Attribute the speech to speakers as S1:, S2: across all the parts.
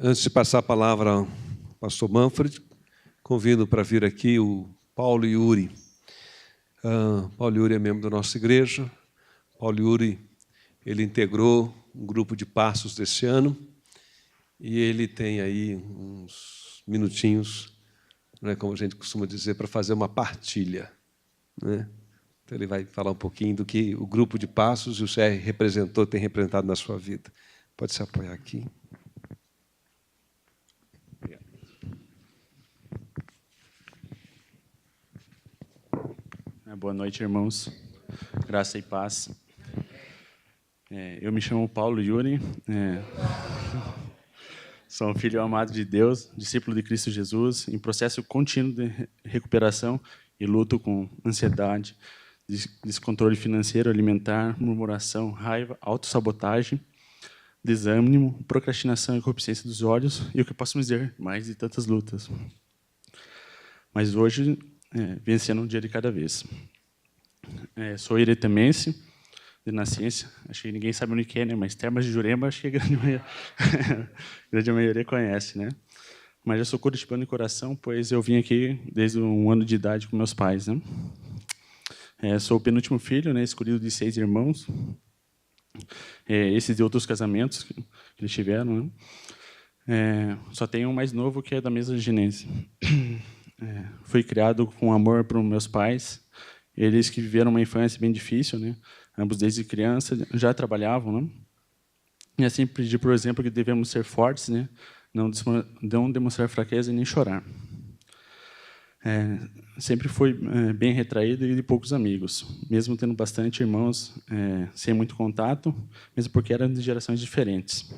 S1: Antes de passar a palavra ao pastor Manfred, convido para vir aqui o Paulo Yuri. Paulo Yuri é membro da nossa igreja. Paulo Yuri, ele integrou um grupo de passos desse ano e ele tem aí uns minutinhos, né, como a gente costuma dizer, para fazer uma partilha, né? Então, ele vai falar um pouquinho do que o grupo de passos e o CR tem representado na sua vida. Pode se apoiar aqui.
S2: Boa noite, irmãos. Graça e paz. Eu me chamo Paulo Yuri. Sou um filho amado de Deus, discípulo de Cristo Jesus, em processo contínuo de recuperação e luto com ansiedade, descontrole financeiro, alimentar, murmuração, raiva, autossabotagem, desânimo, procrastinação e concupiscência dos olhos e o que posso dizer, mais de tantas lutas. Mas hoje, vencendo um dia de cada vez. Sou iretamense, de nascença. Acho que ninguém sabe onde que é, né? Mas Termas de Jurema, acho que a grande maioria conhece, né? Mas eu sou curitibano de coração, pois eu vim aqui desde um ano de idade com meus pais, né? Sou o penúltimo filho, né? Escolhido de 6 irmãos. Esses de outros casamentos que eles tiveram, né? Só tenho um mais novo que é da mesma genese. Fui criado com amor por meus pais. Eles que viveram uma infância bem difícil, né? Ambos desde criança já trabalhavam, né? E assim pedi, por exemplo, que devemos ser fortes, né? Não demonstrar fraqueza e nem chorar. Sempre fui bem retraído e de poucos amigos, mesmo tendo bastante irmãos, sem muito contato, mesmo porque eram de gerações diferentes.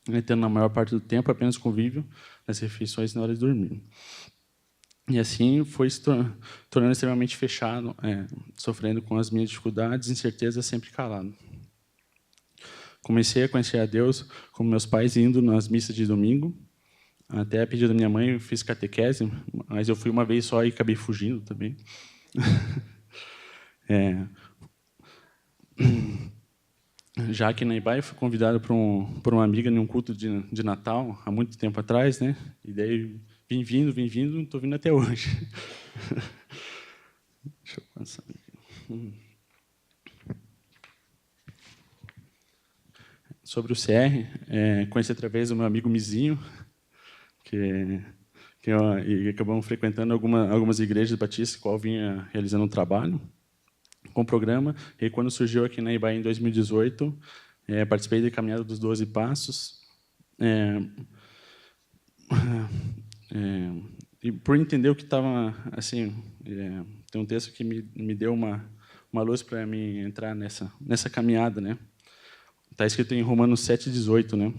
S2: Tendo na maior parte do tempo apenas convívio nas refeições na hora de dormir. E assim foi se tornando extremamente fechado, sofrendo com as minhas dificuldades, incertezas, sempre calado. Comecei a conhecer a Deus como meus pais, indo nas missas de domingo. Até a pedido da minha mãe, eu fiz catequese, mas eu fui uma vez só e acabei fugindo também. Já que na Ibaia, fui convidado por uma amiga em um culto de Natal, há muito tempo atrás, né? E daí vim vindo, estou vindo até hoje. Deixa eu passar aqui. Sobre o CR, conheci através do meu amigo Mizinho, e acabamos frequentando algumas igrejas batistas, qual vinha realizando um trabalho com o programa. E quando surgiu aqui na Ibaia em 2018, participei da Caminhada dos 12 Passos. E por entender o que estava assim, tem um texto que me deu uma luz para mim entrar nessa caminhada, né? Está escrito em Romanos 7:18, né?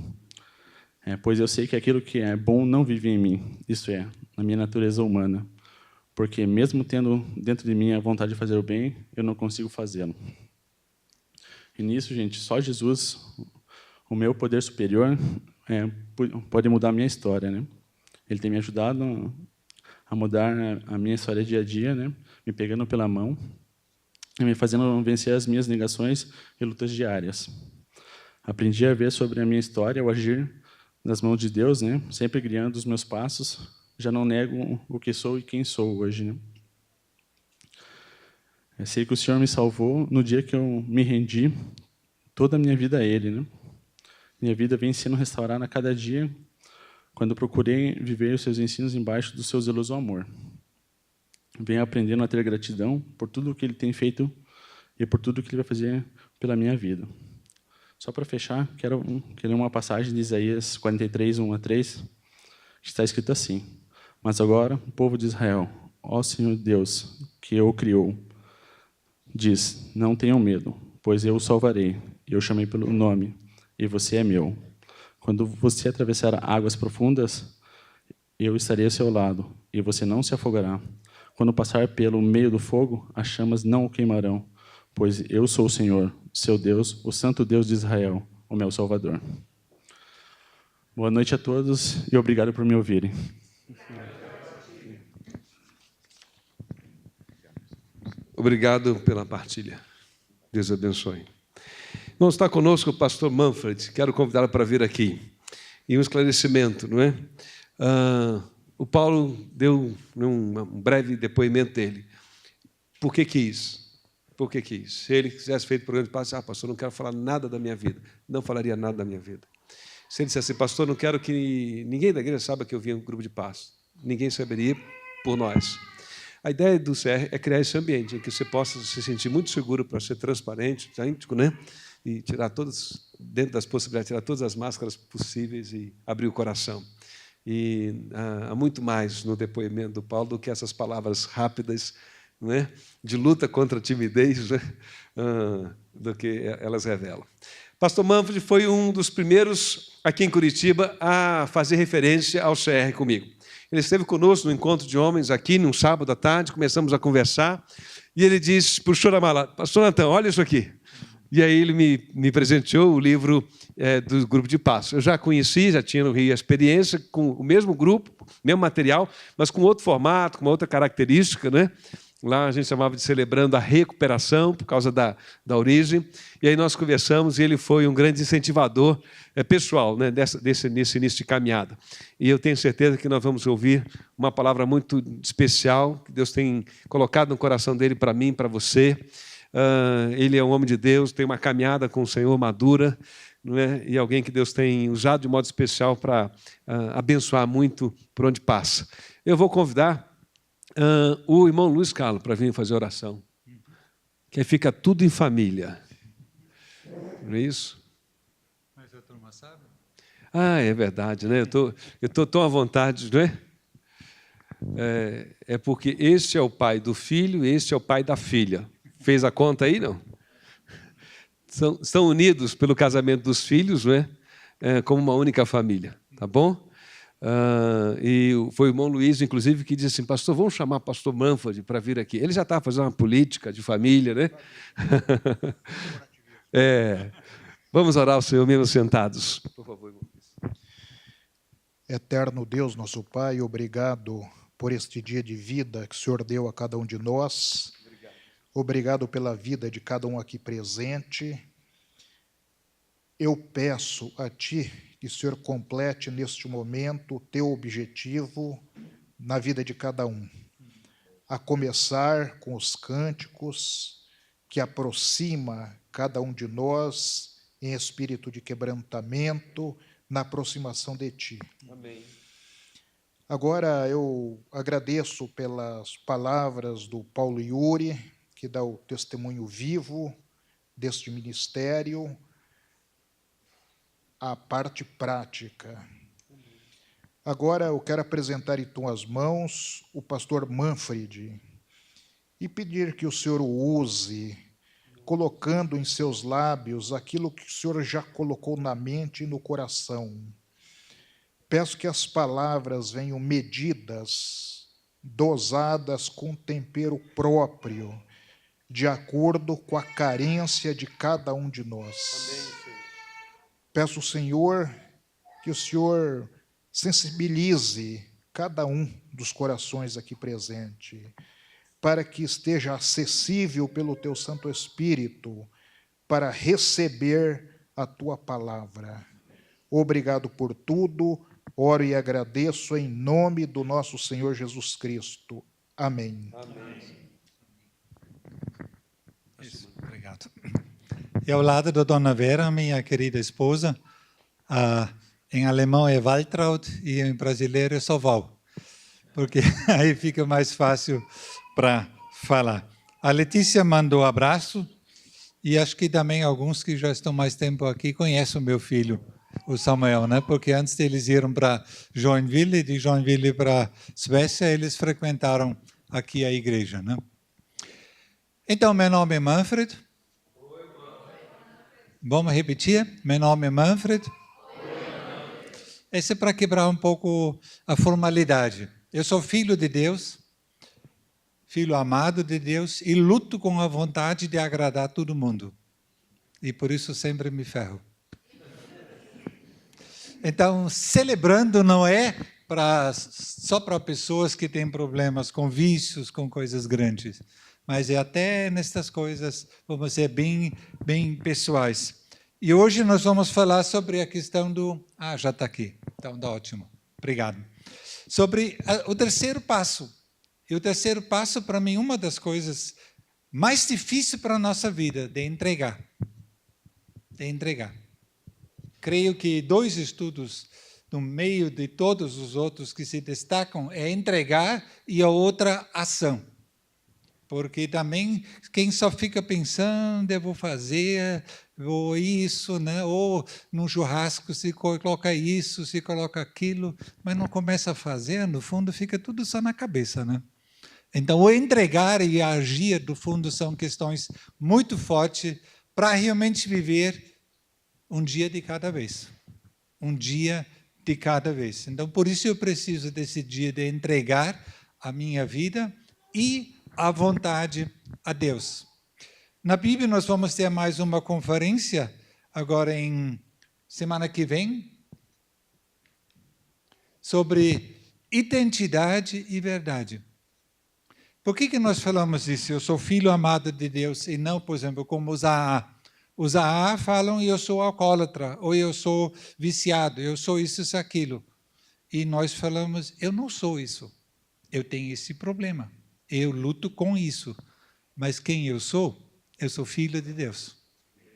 S2: Pois eu sei que aquilo que é bom não vive em mim, isso é, na minha natureza humana, porque mesmo tendo dentro de mim a vontade de fazer o bem, eu não consigo fazê-lo. E nisso, gente, só Jesus, o meu poder superior, pode mudar a minha história, né? Ele tem me ajudado a mudar a minha história dia a dia, né? Me pegando pela mão e me fazendo vencer as minhas negações e lutas diárias. Aprendi a ver sobre a minha história, o agir nas mãos de Deus, né? Sempre guiando os meus passos. Já não nego o que sou e quem sou hoje, né? Eu sei que o Senhor me salvou no dia que eu me rendi toda a minha vida a Ele, né? Minha vida vem sendo restaurada a cada dia quando procurei viver os seus ensinos embaixo do seu zeloso amor. Venho aprendendo a ter gratidão por tudo o que Ele tem feito e por tudo o que Ele vai fazer pela minha vida. Só para fechar, quero ler uma passagem de Isaías 43, 1-3, que está escrito assim: Mas agora, povo de Israel, ó Senhor Deus, que o criou, diz, não tenham medo, pois eu o salvarei, eu chamei pelo nome, e você é meu. Quando você atravessar águas profundas, eu estarei ao seu lado, e você não se afogará. Quando passar pelo meio do fogo, as chamas não o queimarão, pois eu sou o Senhor, seu Deus, o Santo Deus de Israel, o meu Salvador. Boa noite a todos e obrigado por me ouvirem.
S1: Obrigado pela partilha. Deus abençoe. Não está conosco o pastor Manfred. Quero convidá-lo para vir aqui. e um esclarecimento, não é? O Paulo deu um breve depoimento dele. Por que quis? Por que quis? Se ele quisesse feito programa de paz, pastor, não quero falar nada da minha vida. Não falaria nada da minha vida. Se ele dissesse assim, pastor, não quero que ninguém da igreja saiba que eu vim um grupo de paz. Ninguém saberia por nós. A ideia do CR é criar esse ambiente em que você possa se sentir muito seguro para ser transparente, íntimo, né? E tirar todas, dentro das possibilidades, tirar todas as máscaras possíveis e abrir o coração. E há muito mais no depoimento do Paulo do que essas palavras rápidas, não é? De luta contra a timidez, né? Do que elas revelam. Pastor Manfred foi um dos primeiros aqui em Curitiba a fazer referência ao CR comigo. Ele esteve conosco no encontro de homens aqui, num sábado à tarde, começamos a conversar, e ele disse, puxou a mala, pastor Natan, olha isso aqui. E aí ele me presenteou o livro do Grupo de Paz. Eu já conheci, já tinha no Rio a experiência com o mesmo grupo, mesmo material, mas com outro formato, com uma outra característica, né? Lá a gente chamava de Celebrando a Recuperação, por causa da origem. E aí nós conversamos e ele foi um grande incentivador pessoal, né, nesse início de caminhada. E eu tenho certeza que nós vamos ouvir uma palavra muito especial, que Deus tem colocado no coração dele para mim, para você. Ele é um homem de Deus, tem uma caminhada com o Senhor madura, não é? E alguém que Deus tem usado de modo especial para abençoar muito por onde passa. Eu vou convidar o irmão Luiz Carlos para vir fazer oração, que aí fica tudo em família. Não é isso?
S3: Mas a turma sabe?
S1: É verdade, né? Eu estou tão à vontade, não é? É porque esse é o pai do filho, esse é o pai da filha. Fez a conta aí, não? São unidos pelo casamento dos filhos, não é? Como uma única família, tá bom? E foi o irmão Luiz, inclusive, que disse assim, pastor, vamos chamar o pastor Manfred para vir aqui. Ele já estava fazendo uma política de família, né? Vamos orar ao Senhor mesmo sentados. Por favor, irmão Luiz.
S4: Eterno Deus, nosso Pai, obrigado por este dia de vida que o Senhor deu a cada um de nós. Obrigado pela vida de cada um aqui presente. Eu peço a Ti que o Senhor complete neste momento o Teu objetivo na vida de cada um. A começar com os cânticos que aproxima cada um de nós em espírito de quebrantamento, na aproximação de Ti.
S1: Amém.
S4: Agora eu agradeço pelas palavras do Paulo Yuri, que dá o testemunho vivo deste ministério, a parte prática. Agora eu quero apresentar em tuas mãos o pastor Manfred e pedir que o Senhor o use, colocando em seus lábios aquilo que o Senhor já colocou na mente e no coração. Peço que as palavras venham medidas, dosadas com tempero próprio, de acordo com a carência de cada um de nós.
S1: Amém, Senhor.
S4: Peço, Senhor, que o Senhor sensibilize cada um dos corações aqui presente, para que esteja acessível pelo Teu Santo Espírito para receber a Tua palavra. Obrigado por tudo, oro e agradeço em nome do nosso Senhor Jesus Cristo. Amém.
S1: Amém.
S3: Isso, obrigado. E ao lado da dona Vera, minha querida esposa, em alemão é Waltraud e em brasileiro é Soval, porque aí fica mais fácil para falar. A Letícia mandou abraço e acho que também alguns que já estão mais tempo aqui conhecem o meu filho, o Samuel, né? Porque antes eles iam para Joinville, de Joinville para Suécia, eles frequentaram aqui a igreja, né? Então, meu nome é Manfred. Vamos repetir? Meu nome é Manfred. Esse é para quebrar um pouco a formalidade. Eu sou filho de Deus, filho amado de Deus, e luto com a vontade de agradar todo mundo. E por isso sempre me ferro. Então, celebrando não é só para pessoas que têm problemas com vícios, com coisas grandes, mas é até nestas coisas, vamos dizer, bem pessoais. E hoje nós vamos falar sobre a questão do... já está aqui. Então, tá ótimo. Obrigado. Sobre o terceiro passo. E o terceiro passo, para mim, uma das coisas mais difíceis para a nossa vida, de entregar. De entregar. Creio que 2 estudos, no meio de todos os outros que se destacam, é entregar e a outra ação. Porque também quem só fica pensando, eu vou fazer, ou isso, né? Ou num churrasco se coloca isso, se coloca aquilo, mas não começa a fazer, no fundo fica tudo só na cabeça, né? Então, o entregar e agir, do fundo, são questões muito fortes para realmente viver um dia de cada vez. Um dia de cada vez. Então, por isso eu preciso desse dia de entregar a minha vida e a vontade a Deus. Na Bíblia, nós vamos ter mais uma conferência, agora em semana que vem, sobre identidade e verdade. Por que nós falamos isso? Eu sou filho amado de Deus, e não, por exemplo, como os AA. Os AA falam, eu sou alcoólatra, ou eu sou viciado, eu sou isso, aquilo. E nós falamos, eu não sou isso. Eu tenho esse problema. Eu luto com isso. Mas quem eu sou? Eu sou filho de Deus.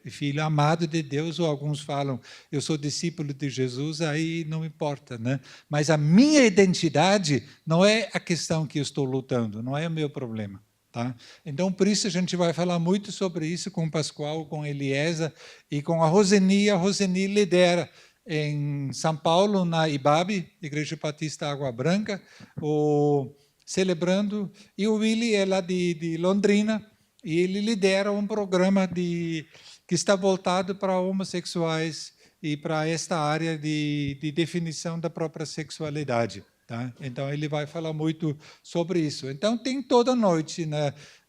S3: Filho amado de Deus, ou alguns falam, eu sou discípulo de Jesus, aí não importa, né? Mas a minha identidade não é a questão que eu estou lutando, não é o meu problema. Tá? Então, por isso, a gente vai falar muito sobre isso com o Pascoal, com a Eliezer e com a Roseni. A Roseni lidera em São Paulo, na IBAB, Igreja Batista Água Branca, celebrando, e o Willy é lá de Londrina, e ele lidera um programa que está voltado para homossexuais e para esta área de definição da própria sexualidade. Tá? Então, ele vai falar muito sobre isso. Então, tem toda noite,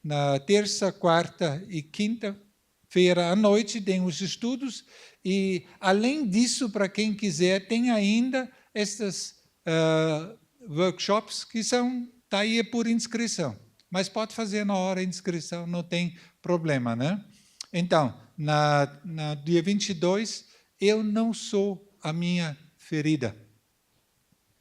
S3: na terça, quarta e quinta-feira à noite, tem os estudos, e, além disso, para quem quiser, tem ainda estes workshops que está aí por inscrição. Mas pode fazer na hora a inscrição, não tem problema, né? Então, no dia 22, eu não sou a minha ferida.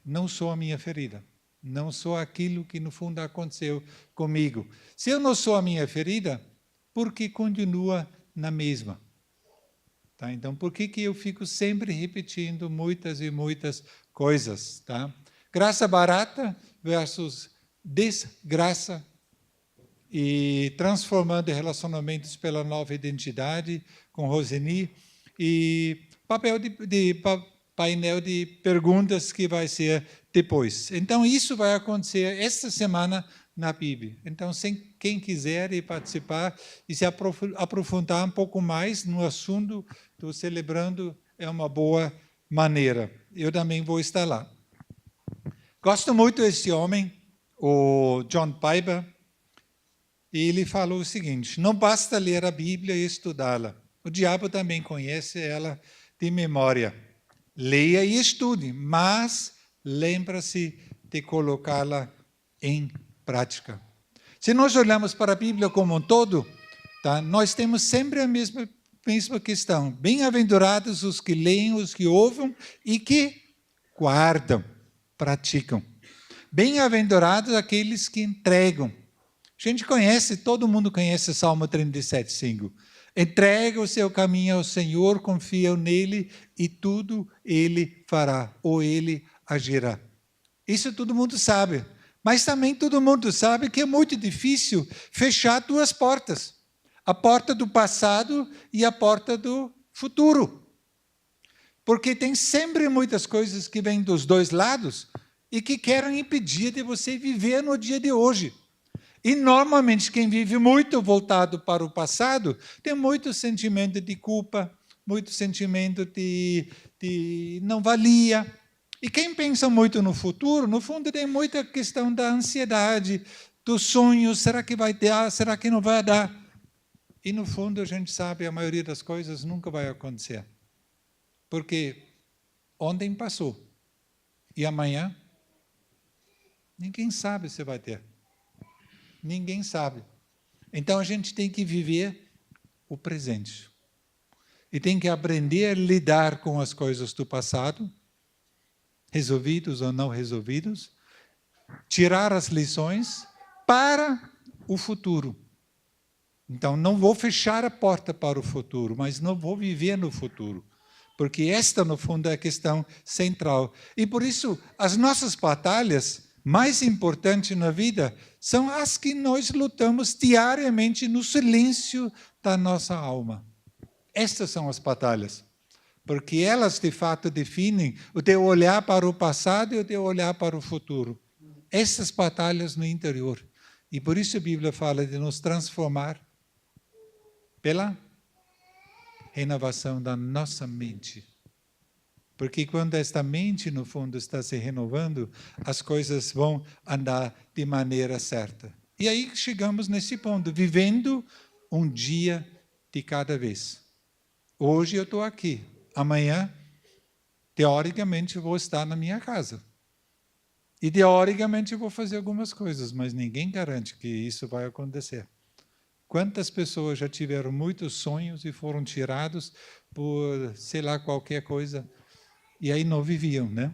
S3: Não sou a minha ferida. Não sou aquilo que, no fundo, aconteceu comigo. Se eu não sou a minha ferida, por que continua na mesma? Tá? Então, por que eu fico sempre repetindo muitas e muitas coisas? Tá? Graça barata versus desgraça, e transformando relacionamentos pela nova identidade, com Roseni, e painel de perguntas que vai ser depois. Então, isso vai acontecer esta semana na PIB. Então, quem quiser ir participar e se aprofundar um pouco mais no assunto do Celebrando, é uma boa maneira. Eu também vou estar lá. Gosto muito desse homem, o John Piper, e ele falou o seguinte, não basta ler a Bíblia e estudá-la. O diabo também conhece ela de memória. Leia e estude, mas lembra-se de colocá-la em prática. Se nós olhamos para a Bíblia como um todo, tá, nós temos sempre a mesma questão. Bem-aventurados os que leem, os que ouvem e que guardam, praticam. Bem-aventurados aqueles que entregam. A gente conhece, todo mundo conhece o Salmo 37:5. Entrega o seu caminho ao Senhor, confia nele e tudo ele fará, ou ele agirá. Isso todo mundo sabe. Mas também todo mundo sabe que é muito difícil fechar 2 portas. A porta do passado e a porta do futuro. Porque tem sempre muitas coisas que vêm dos 2 lados e que querem impedir de você viver no dia de hoje. E, normalmente, quem vive muito voltado para o passado tem muito sentimento de culpa, muito sentimento de não valia. E quem pensa muito no futuro, no fundo, tem muita questão da ansiedade, dos sonhos, será que vai dar, será que não vai dar? E, no fundo, a gente sabe, a maioria das coisas nunca vai acontecer. Porque ontem passou. E amanhã, ninguém sabe se vai ter. Ninguém sabe. Então, a gente tem que viver o presente. E tem que aprender a lidar com as coisas do passado resolvidos ou não resolvidos, tirar as lições para o futuro. Então, não vou fechar a porta para o futuro, mas não vou viver no futuro. Porque esta, no fundo, é a questão central. E, por isso, as nossas batalhas mais importantes na vida são as que nós lutamos diariamente no silêncio da nossa alma. Estas são as batalhas. Porque elas, de fato, definem o teu olhar para o passado e o teu olhar para o futuro. Essas batalhas no interior. E por isso a Bíblia fala de nos transformar pela renovação da nossa mente. Porque quando esta mente, no fundo, está se renovando, as coisas vão andar de maneira certa. E aí chegamos nesse ponto, vivendo um dia de cada vez. Hoje eu estou aqui. Amanhã, teoricamente, eu vou estar na minha casa. E, teoricamente, eu vou fazer algumas coisas, mas ninguém garante que isso vai acontecer. Quantas pessoas já tiveram muitos sonhos e foram tirados por, sei lá, qualquer coisa, e aí não viviam, né?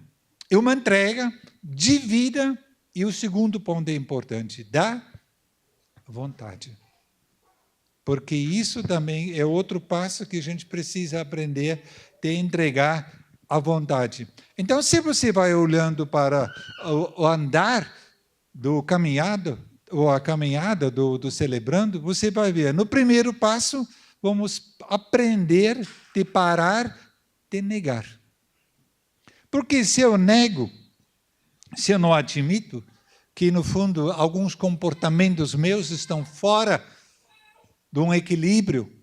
S3: É uma entrega de vida, e o segundo ponto é importante, da vontade. Porque isso também é outro passo que a gente precisa aprender de entregar a vontade. Então, se você vai olhando para o andar do caminhado, ou a caminhada do celebrando, você vai ver, no primeiro passo, vamos aprender de parar de negar. Porque se eu nego, se eu não admito que, no fundo, alguns comportamentos meus estão fora de um equilíbrio,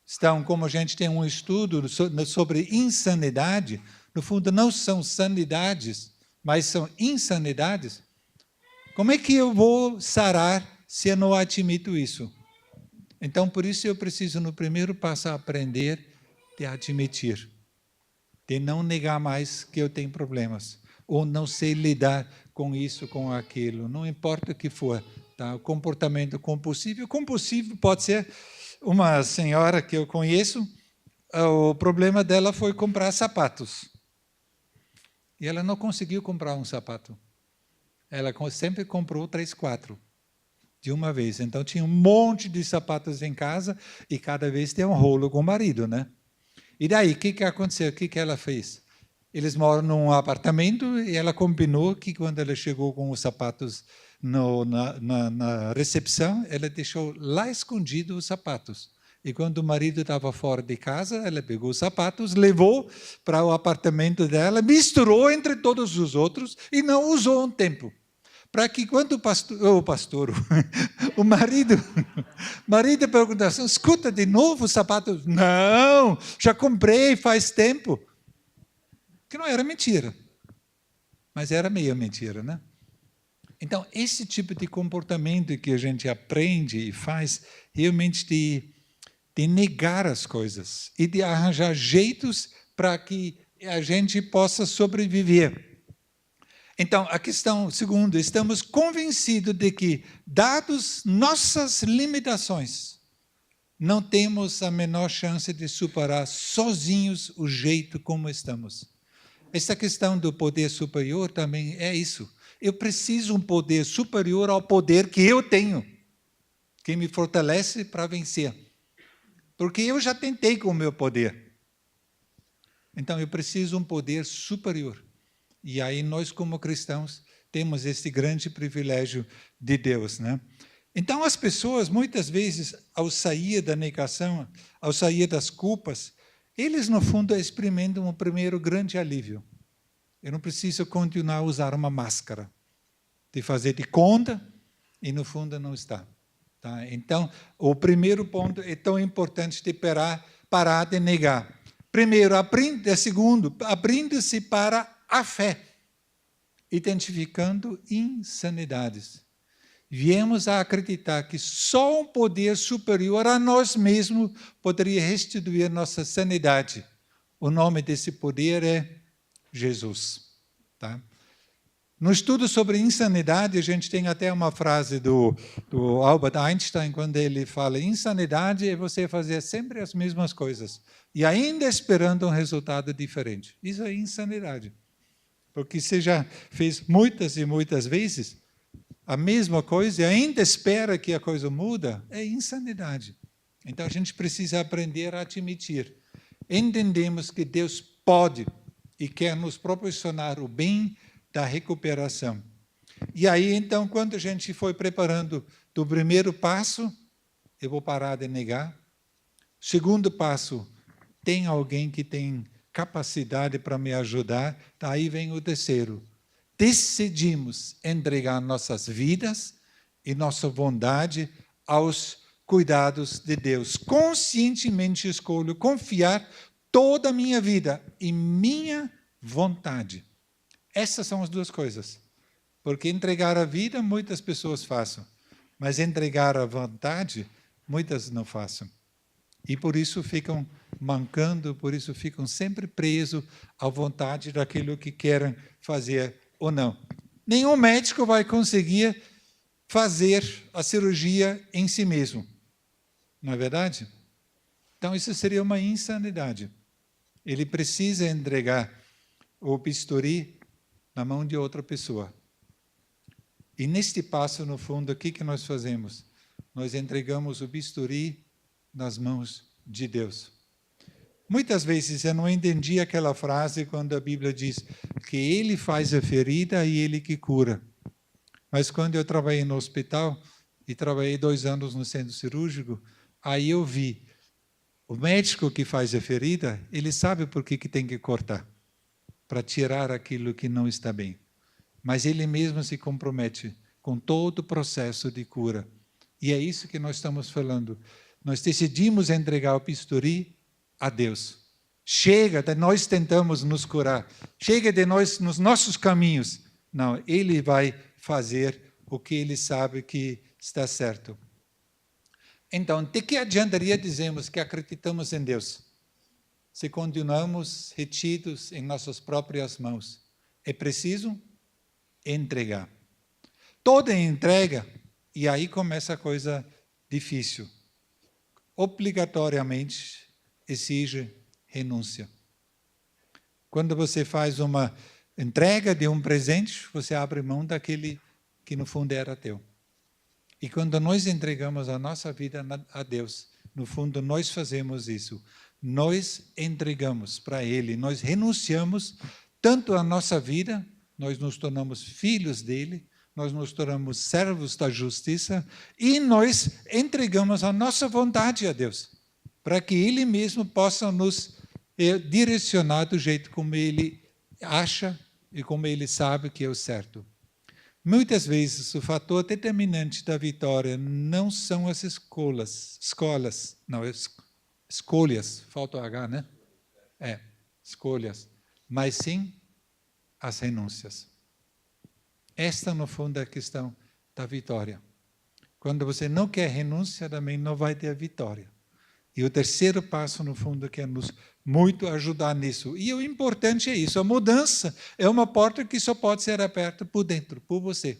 S3: estão, como a gente tem um estudo sobre insanidade, no fundo não são sanidades, mas são insanidades, como é que eu vou sarar se eu não admito isso? Então, por isso eu preciso, no primeiro passo, aprender de admitir, de não negar mais que eu tenho problemas, ou não sei lidar com isso, com aquilo, não importa o que for. Tá? O comportamento compulsivo. Compulsivo pode ser uma senhora que eu conheço, o problema dela foi comprar sapatos. E ela não conseguiu comprar um sapato. Ela sempre comprou 3, 4, de uma vez. Então, tinha um monte de sapatos em casa e cada vez tem um rolo com o marido, né? E daí, o que aconteceu? O que ela fez? Eles moram num apartamento e ela combinou que, quando ela chegou com os sapatos na recepção, ela deixou lá escondido os sapatos. E quando o marido estava fora de casa, ela pegou os sapatos, levou para o apartamento dela, misturou entre todos os outros e não usou um tempo. Para que quando o marido perguntasse, escuta, de novo os sapatos? Não, já comprei faz tempo. Que não era mentira, mas era meio mentira, né? Então, esse tipo de comportamento que a gente aprende e faz, realmente de negar as coisas e de arranjar jeitos para que a gente possa sobreviver. Então, a questão segunda, estamos convencidos de que, dados nossas limitações, não temos a menor chance de superar sozinhos o jeito como estamos. Essa questão do poder superior também é isso. Eu preciso de um poder superior ao poder que eu tenho, que me fortalece para vencer. Porque eu já tentei com o meu poder. Então, eu preciso de um poder superior. E aí nós, como cristãos, temos esse grande privilégio de Deus, né? Então, as pessoas, muitas vezes, ao sair da negação, ao sair das culpas, eles, no fundo, experimentam um primeiro grande alívio. Eu não preciso continuar a usar uma máscara, de fazer de conta, e, no fundo, não está. Tá? Então, o primeiro ponto é tão importante de parar de negar. Primeiro, segundo, abrindo-se para a fé, identificando insanidades. Viemos a acreditar que só um poder superior a nós mesmos poderia restituir nossa sanidade. O nome desse poder é Jesus. Tá? No estudo sobre insanidade, a gente tem até uma frase do Albert Einstein, quando ele fala: insanidade é você fazer sempre as mesmas coisas, e ainda esperando um resultado diferente. Isso é insanidade. Porque você já fez muitas e muitas vezes a mesma coisa e ainda espera que a coisa muda, é insanidade. Então, a gente precisa aprender a admitir. Entendemos que Deus pode e quer nos proporcionar o bem da recuperação. E aí, então, quando a gente foi preparando do primeiro passo, eu vou parar de negar. Segundo passo, tem alguém que tem capacidade para me ajudar. Daí vem o terceiro. Decidimos entregar nossas vidas e nossa vontade aos cuidados de Deus. Conscientemente escolho confiar toda a minha vida e minha vontade. Essas são as duas coisas. Porque entregar a vida, muitas pessoas façam. Mas entregar a vontade, muitas não façam. E por isso ficam mancando, por isso ficam sempre presos à vontade daquilo que querem fazer ou não. Nenhum médico vai conseguir fazer a cirurgia em si mesmo. Não é verdade? Então, isso seria uma insanidade. Ele precisa entregar o bisturi na mão de outra pessoa. E neste passo, no fundo, o que nós fazemos? Nós entregamos o bisturi nas mãos de Deus. Muitas vezes eu não entendi aquela frase quando a Bíblia diz que Ele faz a ferida e Ele que cura. Mas quando eu trabalhei no hospital e trabalhei 2 anos no centro cirúrgico, aí eu vi o médico que faz a ferida, ele sabe por que tem que cortar, para tirar aquilo que não está bem. Mas ele mesmo se compromete com todo o processo de cura. E é isso que nós estamos falando. Nós decidimos entregar o bisturi a Deus. Chega de nós tentamos nos curar. Chega de nós nos nossos caminhos. Não, Ele vai fazer o que Ele sabe que está certo. Então, de que adiantaria dizermos que acreditamos em Deus, se continuamos retidos em nossas próprias mãos? É preciso entregar. Toda entrega, e aí começa a coisa difícil, obrigatoriamente exige renúncia. Quando você faz uma entrega de um presente, você abre mão daquele que no fundo era teu. E quando nós entregamos a nossa vida a Deus, no fundo nós fazemos isso. Nós entregamos para Ele, nós renunciamos tanto à nossa vida, nós nos tornamos filhos dEle, nós nos tornamos servos da justiça e nós entregamos a nossa vontade a Deus, para que Ele mesmo possa nos direcionar do jeito como Ele acha e como Ele sabe que é o certo. Muitas vezes o fator determinante da vitória não são as escolhas, falta o H, né? Escolhas, mas sim as renúncias. Esta, no fundo, é a questão da vitória. Quando você não quer renúncia, também não vai ter vitória. E o terceiro passo, no fundo, quer nos muito ajudar nisso. E o importante é isso, a mudança é uma porta que só pode ser aberta por dentro, por você.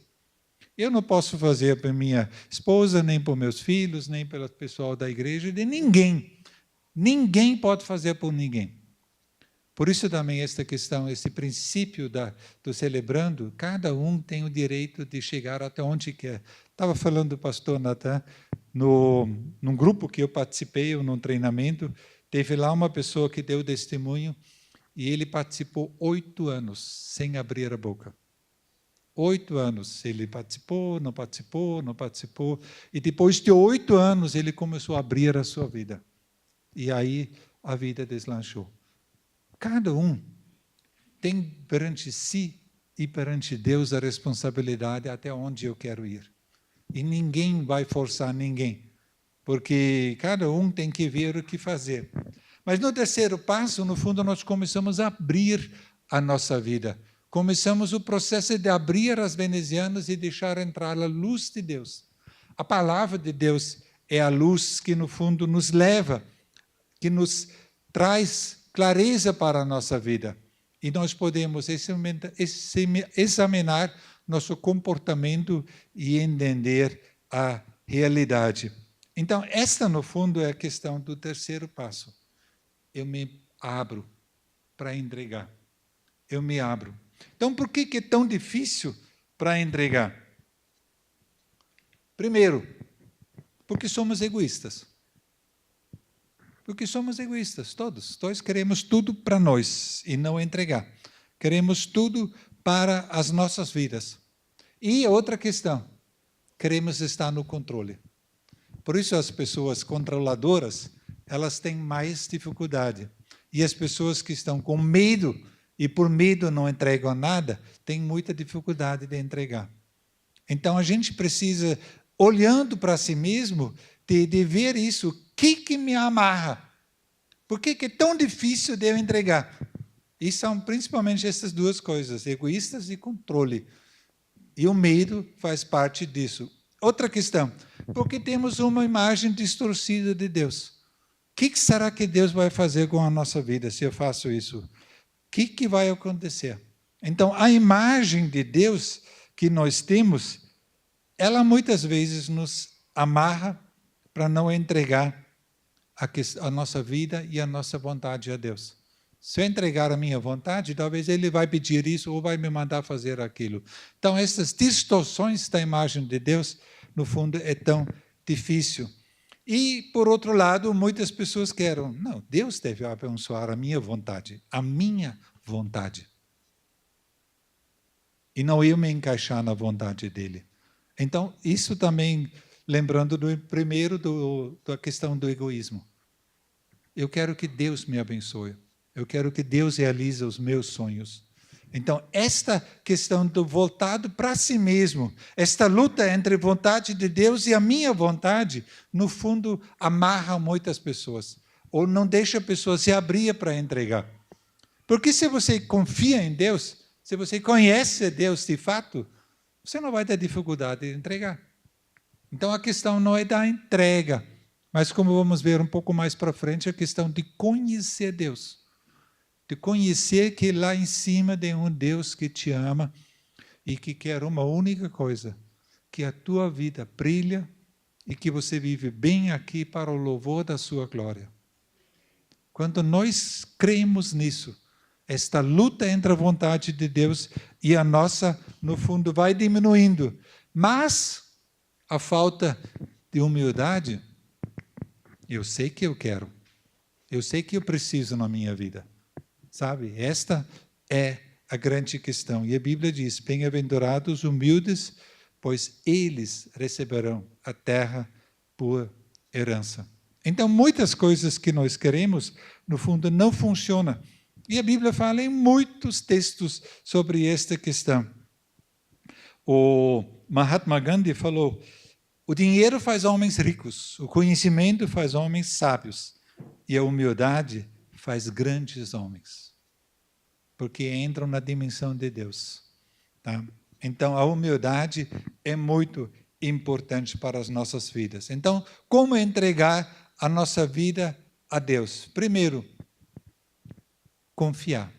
S3: Eu não posso fazer para minha esposa, nem para meus filhos, nem pelo pessoal da igreja, de ninguém. Ninguém pode fazer por ninguém. Por isso também esta questão, esse princípio do celebrando, cada um tem o direito de chegar até onde quer. Estava falando do pastor Natan, num grupo que eu participei, num treinamento, teve lá uma pessoa que deu testemunho e ele participou 8 anos sem abrir a boca. 8 anos. Ele participou, não participou, não participou. E depois de 8 anos ele começou a abrir a sua vida. E aí a vida deslanchou. Cada um tem perante si e perante Deus a responsabilidade até onde eu quero ir. E ninguém vai forçar ninguém, porque cada um tem que ver o que fazer. Mas no terceiro passo, no fundo, nós começamos a abrir a nossa vida. Começamos o processo de abrir as venezianas e deixar entrar a luz de Deus. A palavra de Deus é a luz que, no fundo, nos leva, que nos traz clareza para a nossa vida. E nós podemos examinar nosso comportamento e entender a realidade. Então, esta, no fundo, é a questão do terceiro passo. Eu me abro para entregar. Eu me abro. Então, por que é tão difícil para entregar? Primeiro, porque somos egoístas. Porque somos egoístas, todos. Nós queremos tudo para nós e não entregar. Queremos tudo para as nossas vidas. E outra questão, queremos estar no controle. Por isso as pessoas controladoras, elas têm mais dificuldade. E as pessoas que estão com medo e por medo não entregam nada, têm muita dificuldade de entregar. Então a gente precisa, olhando para si mesmo, de ver isso. O que me amarra? Por que é tão difícil de eu entregar? E são principalmente essas duas coisas, egoístas e controle. E o medo faz parte disso. Outra questão, porque temos uma imagem distorcida de Deus. O que será que Deus vai fazer com a nossa vida se eu faço isso? O que vai acontecer? Então, a imagem de Deus que nós temos, ela muitas vezes nos amarra para não entregar a nossa vida e a nossa vontade a Deus. Se eu entregar a minha vontade, talvez Ele vai pedir isso ou vai me mandar fazer aquilo. Então, essas distorções da imagem de Deus, no fundo, é tão difícil. E, por outro lado, muitas pessoas querem, não, Deus deve abençoar a minha vontade. E não eu me encaixar na vontade dEle. Então, isso também, lembrando da questão do egoísmo. Eu quero que Deus me abençoe. Eu quero que Deus realize os meus sonhos. Então, esta questão do voltado para si mesmo, esta luta entre a vontade de Deus e a minha vontade, no fundo, amarra muitas pessoas. Ou não deixa a pessoa se abrir para entregar. Porque se você confia em Deus, se você conhece Deus de fato, você não vai ter dificuldade de entregar. Então, a questão não é da entrega, mas como vamos ver um pouco mais para frente, a questão de conhecer Deus. De conhecer que lá em cima tem um Deus que te ama e que quer uma única coisa, que a tua vida brilha e que você vive bem aqui para o louvor da sua glória. Quando nós cremos nisso, esta luta entre a vontade de Deus e a nossa, no fundo, vai diminuindo. Mas a falta de humildade, eu sei que eu quero. Eu sei que eu preciso na minha vida. Sabe? Esta é a grande questão. E a Bíblia diz, bem-aventurados humildes, pois eles receberão a terra por herança. Então, muitas coisas que nós queremos, no fundo, não funcionam. E a Bíblia fala em muitos textos sobre esta questão. O Mahatma Gandhi falou, o dinheiro faz homens ricos, o conhecimento faz homens sábios, e a humildade faz grandes homens, porque entram na dimensão de Deus. Tá? Então, a humildade é muito importante para as nossas vidas. Então, como entregar a nossa vida a Deus? Primeiro, confiar.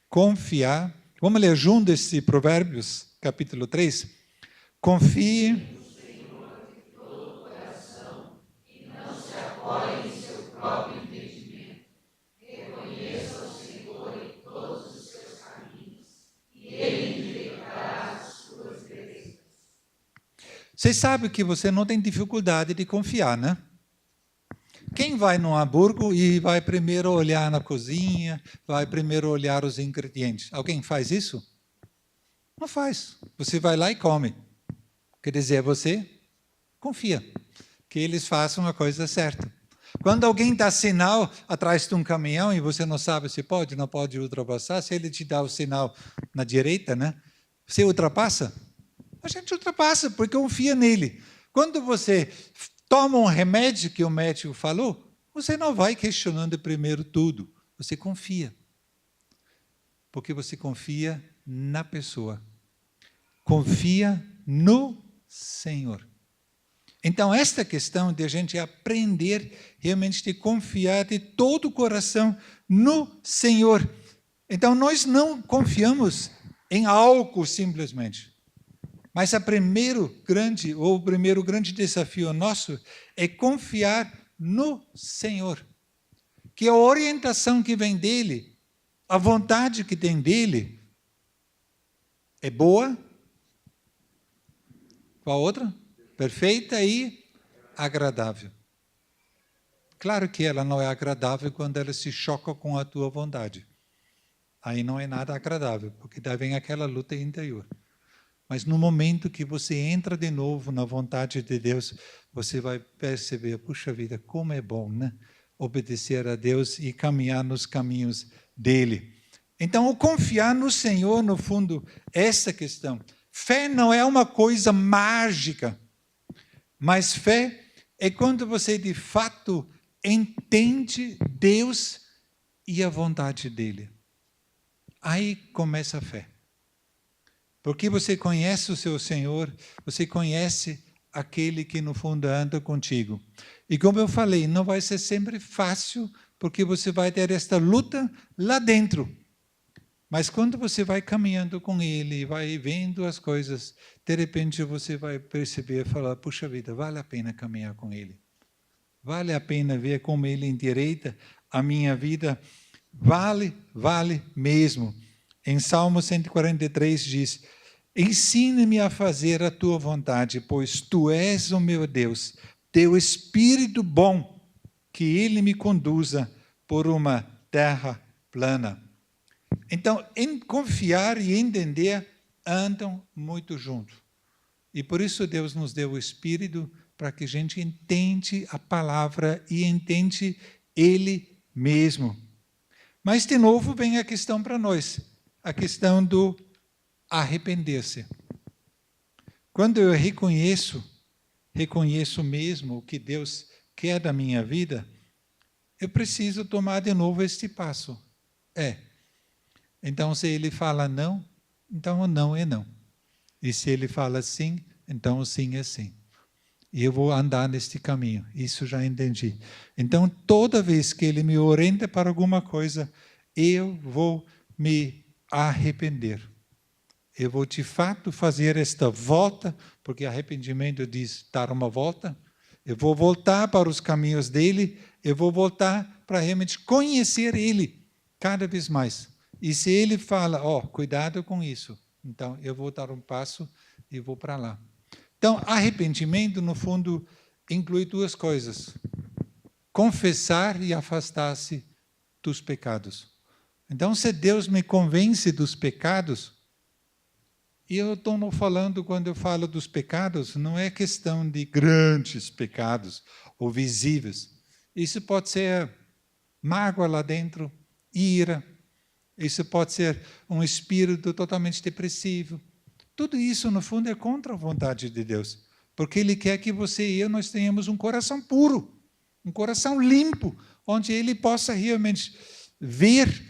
S3: Confiar. Vamos ler junto esse Provérbios, capítulo 3. Confie. Você sabe que você não tem dificuldade de confiar, né? Quem vai no Hamburgo e vai primeiro olhar na cozinha, vai primeiro olhar os ingredientes? Alguém faz isso? Não faz. Você vai lá e come. Quer dizer, você confia que eles façam a coisa certa. Quando alguém dá sinal atrás de um caminhão e você não sabe se pode, não pode ultrapassar, se ele te dá o sinal na direita, né? Você ultrapassa? A gente ultrapassa, porque confia nele. Quando você toma um remédio que o médico falou, você não vai questionando primeiro tudo. Você confia. Porque você confia na pessoa. Confia no Senhor. Então, esta questão de a gente aprender realmente de confiar de todo o coração no Senhor. Então, nós não confiamos em algo simplesmente. Mas o primeiro grande desafio nosso é confiar no Senhor. Que a orientação que vem dele a vontade que tem dele é boa. Qual outra? Perfeita e agradável. Claro que ela não é agradável quando ela se choca com a tua vontade. Aí não é nada agradável, porque daí vem aquela luta interior. Mas no momento que você entra de novo na vontade de Deus, você vai perceber, puxa vida, como é bom, né? Obedecer a Deus e caminhar nos caminhos dele. Então, o confiar no Senhor, no fundo, essa questão. Fé não é uma coisa mágica, mas fé é quando você, de fato, entende Deus e a vontade dele. Aí começa a fé. Porque você conhece o seu Senhor, você conhece aquele que no fundo anda contigo. E como eu falei, não vai ser sempre fácil, porque você vai ter esta luta lá dentro. Mas quando você vai caminhando com ele, vai vendo as coisas, de repente você vai perceber e falar, puxa vida, vale a pena caminhar com ele. Vale a pena ver como ele endireita a minha vida. Vale mesmo. Em Salmo 143 diz, ensina-me a fazer a tua vontade, pois tu és o meu Deus. Teu Espírito bom, que ele me conduza por uma terra plana. Então, em confiar e entender andam muito juntos. E por isso Deus nos deu o Espírito para que a gente entende a palavra e entende Ele mesmo. Mas, de novo, vem a questão para nós, a questão do arrepender-se. Quando eu reconheço mesmo o que Deus quer da minha vida, eu preciso tomar de novo este passo. Então, se ele fala não, então o não é não. E se ele fala sim, então o sim é sim. E eu vou andar neste caminho. Isso já entendi. Então, toda vez que ele me orienta para alguma coisa, eu vou me arrepender. Eu vou, de fato, fazer esta volta, porque arrependimento diz dar uma volta. Eu vou voltar para os caminhos dele, eu vou voltar para realmente conhecer ele cada vez mais. E se ele fala, cuidado com isso, então eu vou dar um passo e vou para lá. Então, arrependimento, no fundo, inclui duas coisas. Confessar e afastar-se dos pecados. Então, se Deus me convence dos pecados, e eu estou falando, quando eu falo dos pecados, não é questão de grandes pecados ou visíveis. Isso pode ser mágoa lá dentro, ira. Isso pode ser um espírito totalmente depressivo. Tudo isso, no fundo, é contra a vontade de Deus. Porque Ele quer que você e eu nós tenhamos um coração puro, um coração limpo, onde Ele possa realmente ver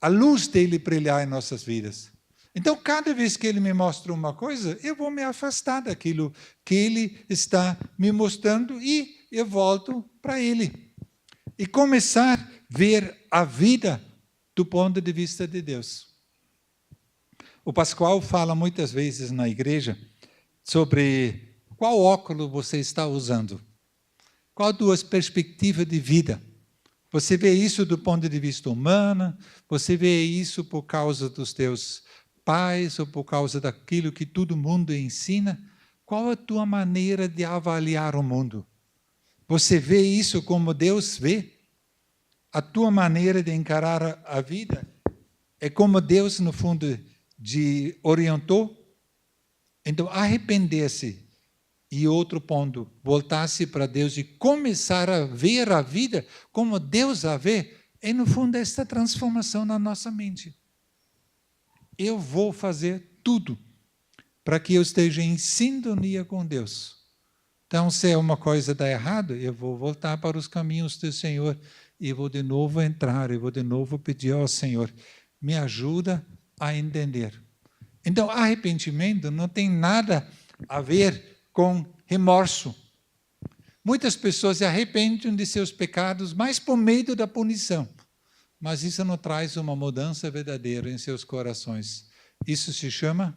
S3: a luz dele brilhar em nossas vidas. Então, cada vez que Ele me mostra uma coisa, eu vou me afastar daquilo que Ele está me mostrando e eu volto para Ele. E começar a ver a vida do ponto de vista de Deus. O Pascoal fala muitas vezes na igreja sobre qual óculos você está usando, qual a tua perspectiva de vida. Você vê isso do ponto de vista humano, você vê isso por causa dos teus pais ou por causa daquilo que todo mundo ensina. Qual a tua maneira de avaliar o mundo? Você vê isso como Deus vê? A tua maneira de encarar a vida é como Deus, no fundo, te orientou? Então, arrepender-se e outro ponto, voltar-se para Deus e começar a ver a vida como Deus a vê, é, no fundo, esta transformação na nossa mente. Eu vou fazer tudo para que eu esteja em sintonia com Deus. Então, se uma coisa dá errado, eu vou voltar para os caminhos do Senhor e vou de novo entrar, eu vou de novo pedir ao Senhor, me ajuda a entender. Então, arrependimento não tem nada a ver com remorso. Muitas pessoas se arrependem de seus pecados, mais por medo da punição. Mas isso não traz uma mudança verdadeira em seus corações. Isso se chama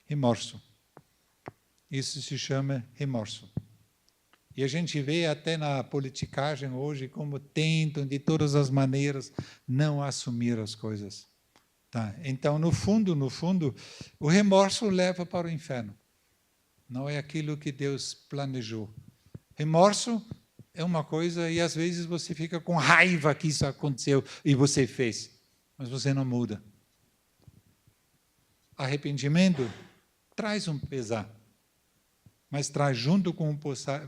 S3: remorso. Isso se chama remorso. E a gente vê até na politicagem hoje como tentam, de todas as maneiras, não assumir as coisas. Tá? Então, no fundo, o remorso leva para o inferno. Não é aquilo que Deus planejou. Remorso é uma coisa e às vezes você fica com raiva que isso aconteceu e você fez, mas você não muda. Arrependimento traz um pesar, mas traz junto com o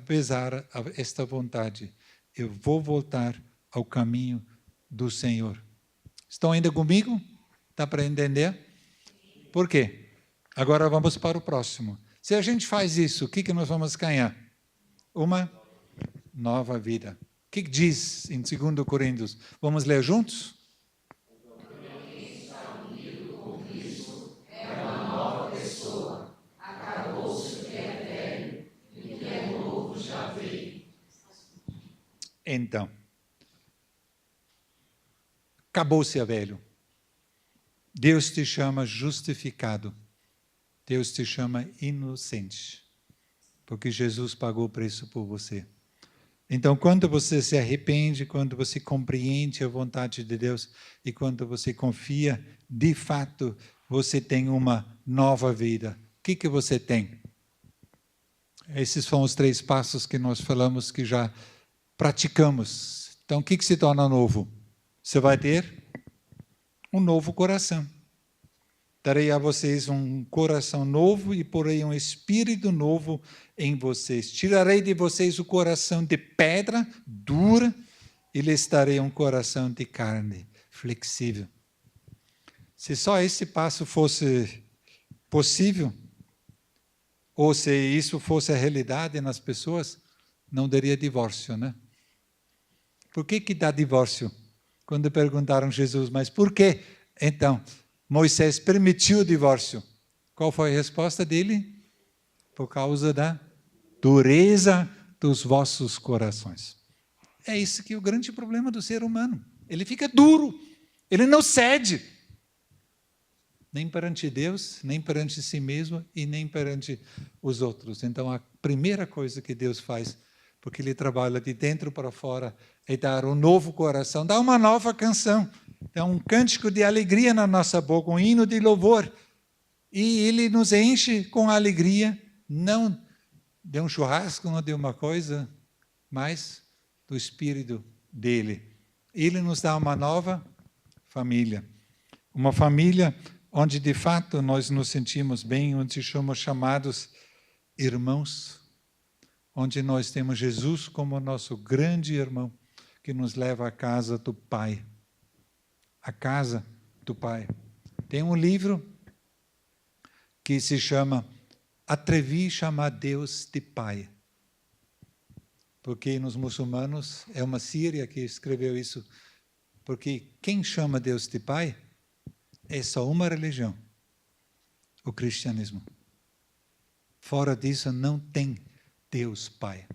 S3: pesar esta vontade. Eu vou voltar ao caminho do Senhor. Estão ainda comigo? Dá para entender? Por quê? Agora vamos para o próximo. Se a gente faz isso, o que nós vamos ganhar? Uma nova vida. O que diz em 2 Coríntios? Vamos ler juntos? Então, acabou-se a velho. Deus te chama justificado. Deus te chama inocente. Porque Jesus pagou o preço por você. Então, quando você se arrepende, quando você compreende a vontade de Deus e quando você confia, de fato, você tem uma nova vida. O que você tem? Esses são os 3 passos que nós falamos que já praticamos. Então, o que se torna novo? Você vai ter um novo coração. Darei a vocês um coração novo e porei um espírito novo em vocês. Tirarei de vocês o coração de pedra dura e lhes darei um coração de carne flexível. Se só esse passo fosse possível, ou se isso fosse a realidade nas pessoas, não daria divórcio, né? Por que dá divórcio? Quando perguntaram a Jesus, mas por quê? Então, Moisés permitiu o divórcio. Qual foi a resposta dele? Por causa da dureza dos vossos corações. É isso que é o grande problema do ser humano. Ele fica duro, ele não cede. Nem perante Deus, nem perante si mesmo e nem perante os outros. Então, a primeira coisa que Deus faz, porque Ele trabalha de dentro para fora, é dar um novo coração, dar uma nova canção. É um cântico de alegria na nossa boca, um hino de louvor. E Ele nos enche com alegria, não de um churrasco, não de uma coisa, mas do Espírito dEle. Ele nos dá uma nova família. Uma família onde, de fato, nós nos sentimos bem, onde somos chamados irmãos, onde nós temos Jesus como nosso grande irmão, que nos leva à casa do Pai. A casa do Pai. Tem um livro que se chama Atrevi a chamar Deus de Pai. Porque nos muçulmanos, é uma síria que escreveu isso, porque quem chama Deus de Pai é só uma religião, o cristianismo. Fora disso, não tem Deus Pai.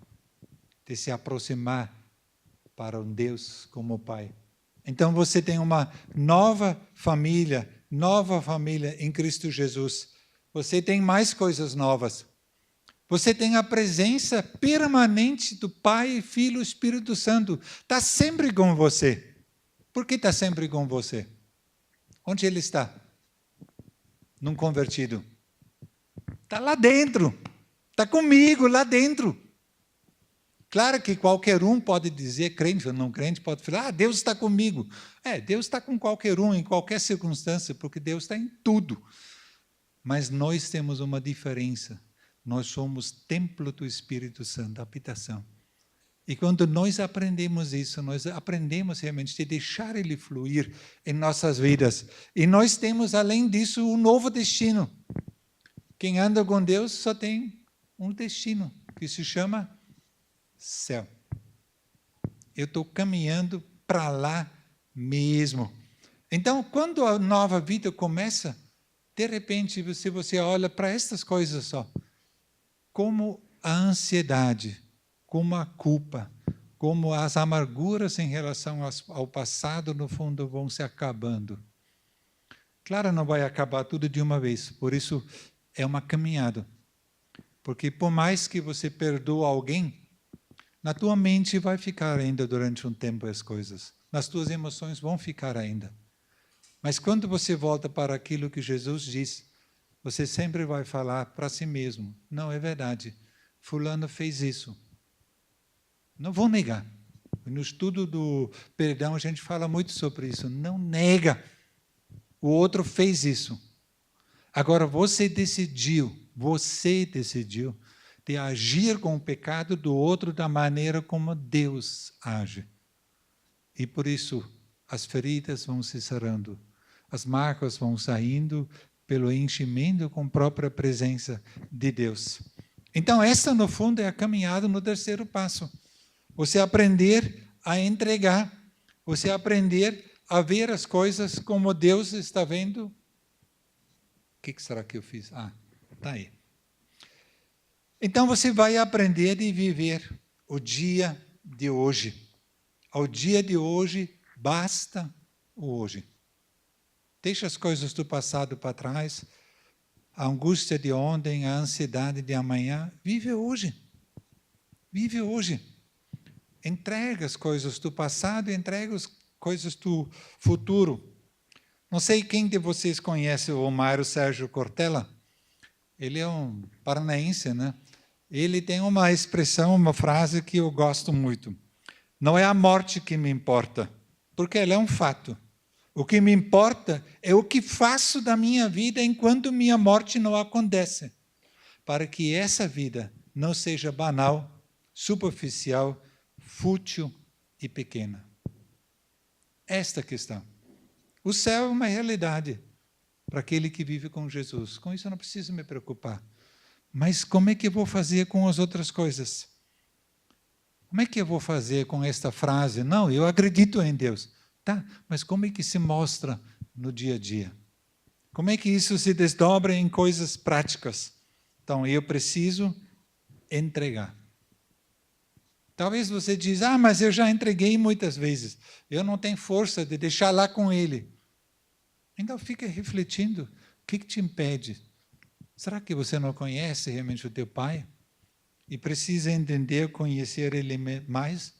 S3: De se aproximar para um Deus como Pai. Então você tem uma nova família em Cristo Jesus. Você tem mais coisas novas. Você tem a presença permanente do Pai, Filho e Espírito Santo. Está sempre com você. Por que está sempre com você? Onde Ele está? Num convertido. Está lá dentro. Está comigo lá dentro. Claro que qualquer um pode dizer, crente ou não crente, pode falar, Deus está comigo. Deus está com qualquer um, em qualquer circunstância, porque Deus está em tudo. Mas nós temos uma diferença. Nós somos templo do Espírito Santo, habitação. E quando nós aprendemos isso, nós aprendemos realmente de deixar Ele fluir em nossas vidas. E nós temos, além disso, um novo destino. Quem anda com Deus só tem um destino, que se chama céu. Eu estou caminhando para lá mesmo. Então, quando a nova vida começa, de repente, se você olha para estas coisas só, como a ansiedade, como a culpa, como as amarguras em relação ao passado, no fundo, vão se acabando. Claro, não vai acabar tudo de uma vez, por isso é uma caminhada. Porque por mais que você perdoe alguém, Na tua mente vai ficar ainda durante um tempo as coisas. Nas tuas emoções vão ficar ainda. Mas quando você volta para aquilo que Jesus diz, você sempre vai falar para si mesmo, não, é verdade, fulano fez isso. Não vou negar. No estudo do perdão a gente fala muito sobre isso. Não nega. O outro fez isso. Agora você decidiu de agir com o pecado do outro da maneira como Deus age. E por isso as feridas vão se sarando, as marcas vão saindo pelo enchimento com a própria presença de Deus. Então essa no fundo é a caminhada no terceiro passo. Você aprender a entregar, você aprender a ver as coisas como Deus está vendo. O que será que eu fiz? Ah, está aí. Então você vai aprender a viver o dia de hoje. Ao dia de hoje, basta o hoje. Deixa as coisas do passado para trás, a angústia de ontem, a ansiedade de amanhã. Vive hoje. Vive hoje. Entrega as coisas do passado, entrega as coisas do futuro. Não sei quem de vocês conhece o Mário Sérgio Cortella. Ele é um paranaense, né? Ele tem uma expressão, uma frase que eu gosto muito. Não é a morte que me importa, porque ela é um fato. O que me importa é o que faço da minha vida enquanto minha morte não acontece, para que essa vida não seja banal, superficial, fútil e pequena. Esta questão. O céu é uma realidade para aquele que vive com Jesus. Com isso eu não preciso me preocupar. Mas como é que eu vou fazer com as outras coisas? Como é que eu vou fazer com esta frase? Não, eu acredito em Deus. Tá, mas como é que se mostra no dia a dia? Como é que isso se desdobra em coisas práticas? Então, eu preciso entregar. Talvez você diz, mas eu já entreguei muitas vezes. Eu não tenho força de deixar lá com Ele. Então, fica refletindo. O que te impede? Será que você não conhece realmente o teu Pai? E precisa entender, conhecer Ele mais?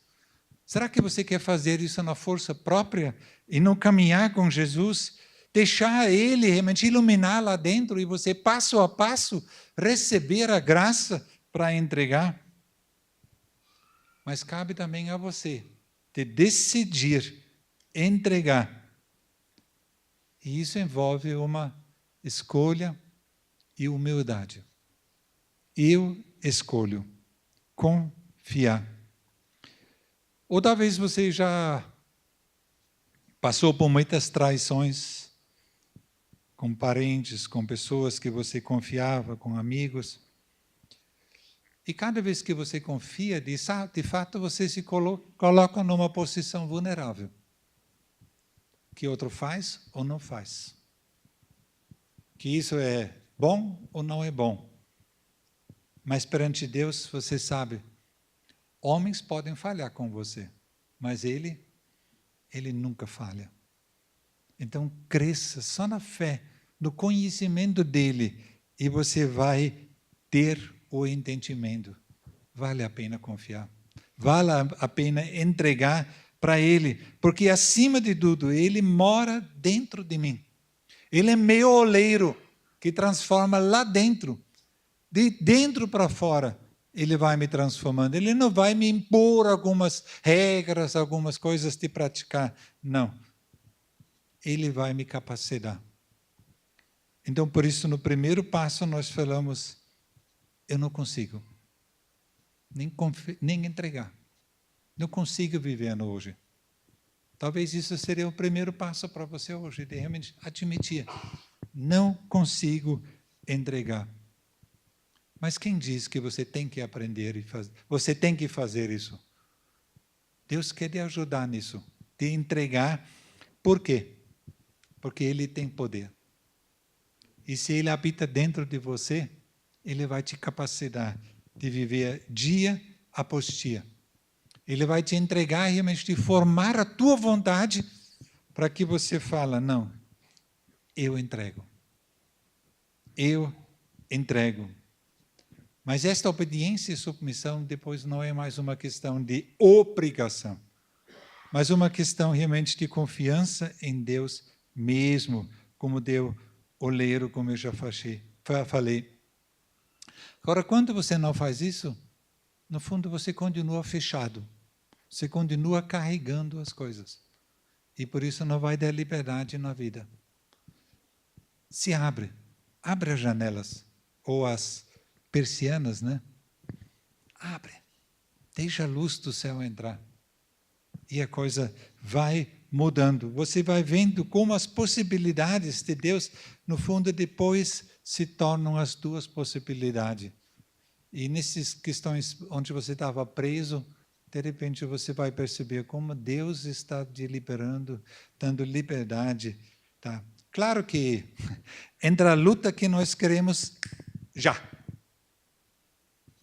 S3: Será que você quer fazer isso na força própria e não caminhar com Jesus? Deixar Ele realmente iluminar lá dentro e você, passo a passo, receber a graça para entregar? Mas cabe também a você de decidir entregar. E isso envolve uma escolha e humildade. Eu escolho confiar. Ou talvez você já passou por muitas traições com parentes, com pessoas que você confiava, com amigos. E cada vez que você confia, de fato você se coloca numa posição vulnerável. Que outro faz ou não faz. Que isso é bom ou não é bom. Mas perante Deus, você sabe, homens podem falhar com você, mas Ele nunca falha. Então, cresça só na fé, no conhecimento dEle, e você vai ter o entendimento. Vale a pena confiar. Vale a pena entregar para Ele, porque, acima de tudo, Ele mora dentro de mim. Ele é meu oleiro, que transforma lá dentro. De dentro para fora, Ele vai me transformando. Ele não vai me impor algumas regras, algumas coisas de praticar. Não. Ele vai me capacitar. Então, por isso, no primeiro passo, nós falamos, eu não consigo nem entregar. Não consigo viver no hoje. Talvez isso seria o primeiro passo para você hoje, de realmente admitir. Não consigo entregar. Mas quem diz que você tem que aprender e fazer? Você tem que fazer isso. Deus quer te ajudar nisso, te entregar. Por quê? Porque Ele tem poder. E se Ele habita dentro de você, Ele vai te capacitar de viver dia após dia. Ele vai te entregar realmente, de formar a tua vontade para que você fale, não, eu entrego. Eu entrego. Mas esta obediência e submissão depois não é mais uma questão de obrigação, mas uma questão realmente de confiança em Deus mesmo, como deu oleiro, como eu já falei. Agora, quando você não faz isso, no fundo você continua fechado, você continua carregando as coisas. E por isso não vai ter liberdade na vida. Se abre as janelas, ou as persianas, né? Abre, deixa a luz do céu entrar. E a coisa vai mudando. Você vai vendo como as possibilidades de Deus, no fundo, depois se tornam as tuas possibilidades. E nessas questões onde você estava preso, de repente você vai perceber como Deus está te liberando, dando liberdade. Tá? Claro que entra a luta que nós queremos já.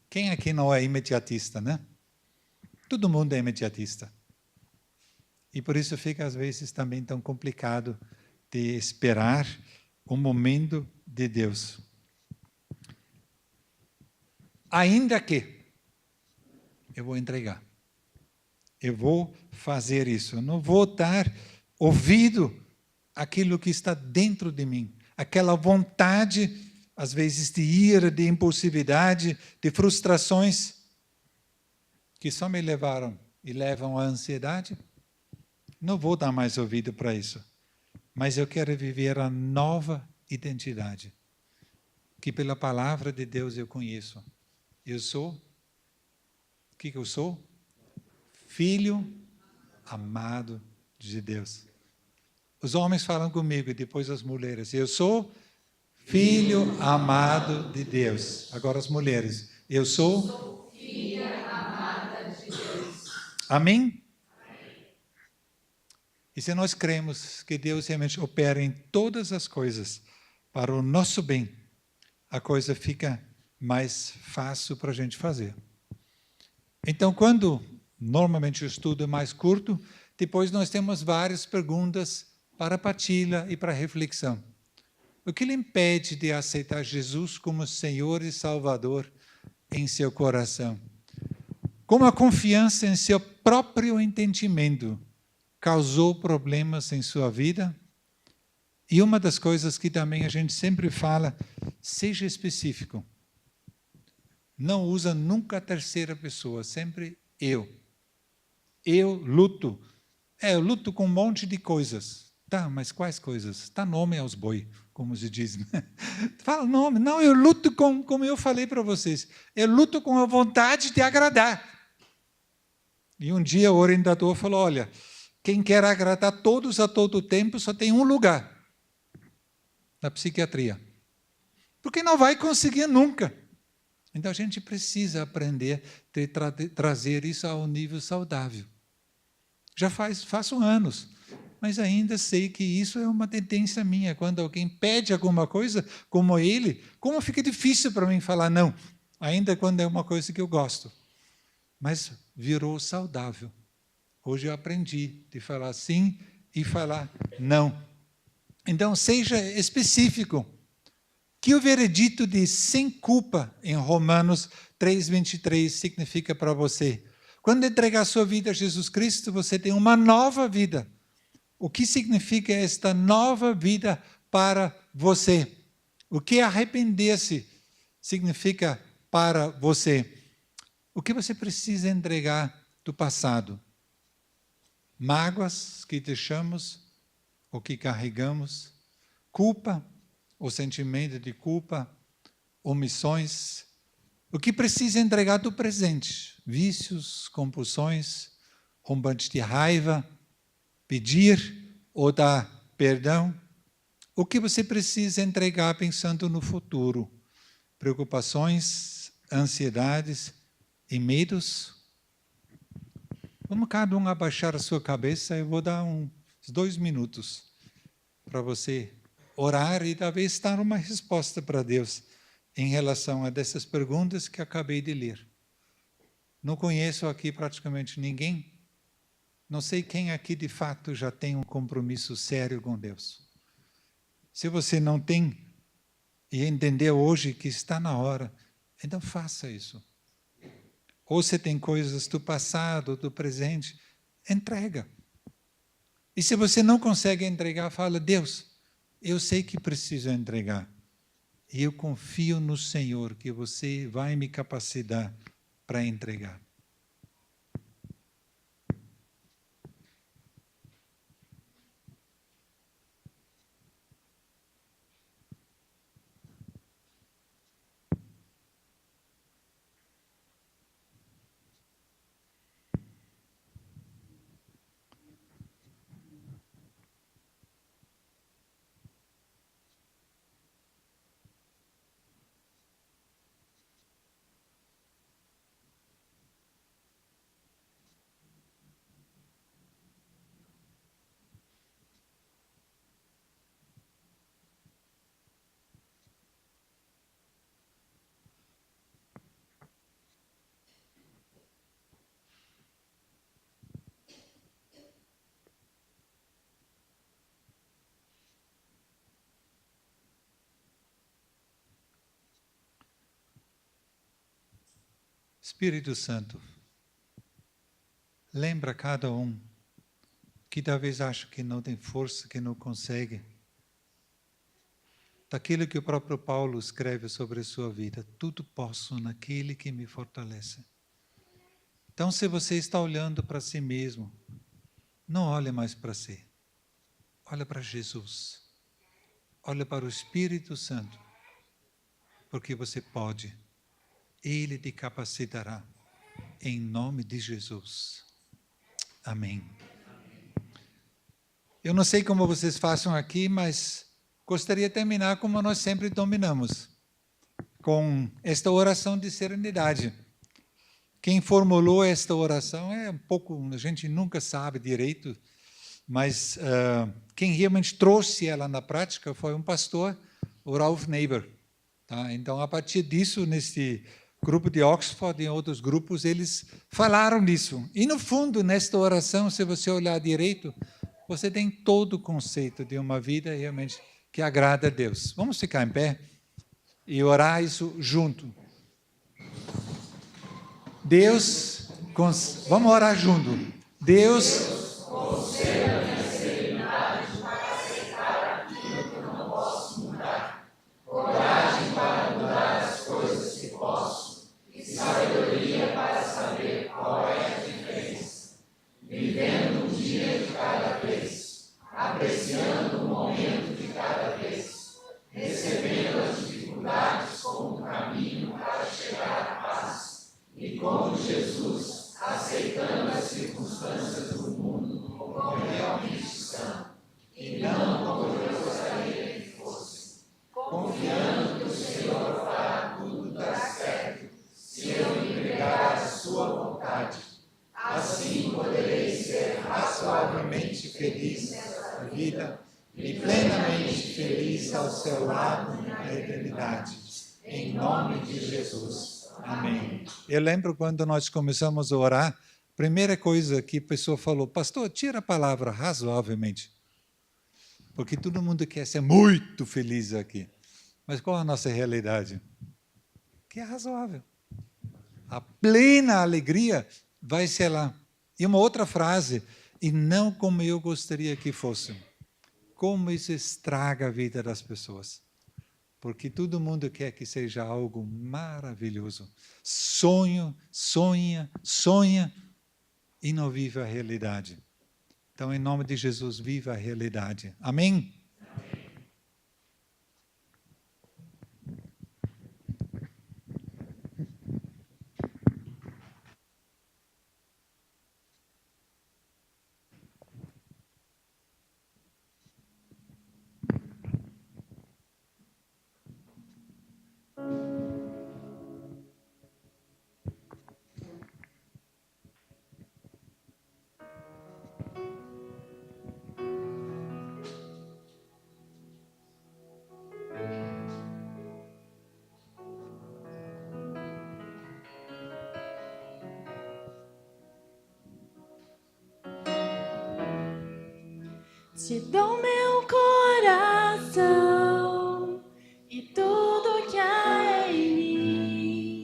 S3: Quem aqui não é imediatista, né? Todo mundo é imediatista. E por isso fica, às vezes, também tão complicado de esperar o momento de Deus. Ainda que eu vou entregar. Eu vou fazer isso. Eu não vou dar ouvido àquilo que está dentro de mim. Aquela vontade, às vezes, de ira, de impulsividade, de frustrações, que só me levaram e levam à ansiedade. Não vou dar mais ouvido para isso. Mas eu quero viver a nova identidade, que pela palavra de Deus eu conheço. Eu sou, o que eu sou? Filho amado de Deus. Os homens falam comigo e depois as mulheres. Eu sou filho amado de Deus. Agora as mulheres. Eu sou filha amada de Deus. Amém? E se nós cremos que Deus realmente opera em todas as coisas para o nosso bem, a coisa fica mais fácil para a gente fazer. Então, quando normalmente o estudo é mais curto, depois nós temos várias perguntas para partilha e para reflexão. O que lhe impede de aceitar Jesus como Senhor e Salvador em seu coração? Como a confiança em seu próprio entendimento causou problemas em sua vida? E uma das coisas que também a gente sempre fala, seja específico. Não usa nunca a terceira pessoa, sempre eu. Eu luto. Eu luto com um monte de coisas. Tá, mas quais coisas? Dá nome aos boi, como se diz. Fala nome. Não, eu luto como eu falei para vocês. Eu luto com a vontade de agradar. E um dia o orientador falou, olha, quem quer agradar todos a todo tempo só tem um lugar. Na psiquiatria. Porque não vai conseguir nunca. Então a gente precisa aprender a trazer isso ao nível saudável. Já faço anos, mas ainda sei que isso é uma tendência minha. Quando alguém pede alguma coisa, como ele, como fica difícil para mim falar não, ainda quando é uma coisa que eu gosto. Mas virou saudável. Hoje eu aprendi de falar sim e falar não. Então, seja específico. Que o veredito de sem culpa em Romanos 3:23 significa para você? Quando entregar sua vida a Jesus Cristo, você tem uma nova vida. O que significa esta nova vida para você? O que arrepender-se significa para você? O que você precisa entregar do passado? Mágoas que deixamos ou que carregamos? Culpa? O sentimento de culpa, omissões, o que precisa entregar do presente, vícios, compulsões, rompantes de raiva, pedir ou dar perdão, o que você precisa entregar pensando no futuro, preocupações, ansiedades e medos. Vamos cada um abaixar a sua cabeça, eu vou dar uns 2 minutos para você orar e talvez dar uma resposta para Deus em relação a dessas perguntas que acabei de ler. Não conheço aqui praticamente ninguém. Não sei quem aqui de fato já tem um compromisso sério com Deus. Se você não tem e entendeu hoje que está na hora, Então faça isso. Ou se tem coisas do passado, do presente, entrega. E se você não consegue entregar, fala, Deus, eu sei que preciso entregar. E eu confio no Senhor, que você vai me capacitar para entregar. Espírito Santo, lembra cada um que talvez acha que não tem força, que não consegue, daquilo que o próprio Paulo escreve sobre a sua vida. Tudo posso naquele que me fortalece. Então, se você está olhando para si mesmo, não olhe mais para si. Olha para Jesus. Olha para o Espírito Santo. Porque você pode. Ele te capacitará. Em nome de Jesus. Amém. Eu não sei como vocês façam aqui, mas gostaria de terminar como nós sempre dominamos, com esta oração de serenidade. Quem formulou esta oração é um pouco, a gente nunca sabe direito, mas quem realmente trouxe ela na prática foi um pastor, o Ralph Neighbor. Tá? Então, a partir disso, nesse grupo de Oxford e em outros grupos, eles falaram nisso. E, no fundo, nesta oração, se você olhar direito, você tem todo o conceito de uma vida realmente que agrada a Deus. Vamos ficar em pé e orar isso junto. Deus, vamos orar junto. Deus, conceda-me a serenidade para aceitar aquilo que não posso mudar, coragem para mudar as coisas que posso, e sabedoria para saber qual é a diferença, vivendo um dia de cada vez, apreciando o momento de cada vez, recebendo as dificuldades como um caminho para chegar à paz. E como Jesus, aceitando as circunstâncias do mundo como realmente são, e não como eu gostaria que fosse, confiando que o Senhor fará tudo dar certo, se eu me entregar à sua vontade. Assim poderei ser razoavelmente feliz nesta vida e plenamente feliz ao seu lado na eternidade. Em nome de Jesus. Amém. Eu lembro quando nós começamos a orar, a primeira coisa que a pessoa falou, pastor, tira a palavra razoavelmente. Porque todo mundo quer ser muito feliz aqui. Mas qual é a nossa realidade? Que é razoável. A plena alegria vai ser lá. E uma outra frase, e não como eu gostaria que fosse. Como isso estraga a vida das pessoas. Porque todo mundo quer que seja algo maravilhoso. Sonha e não vive a realidade. Então, em nome de Jesus, viva a realidade. Amém?
S5: Te dou meu coração e tudo que há em mim.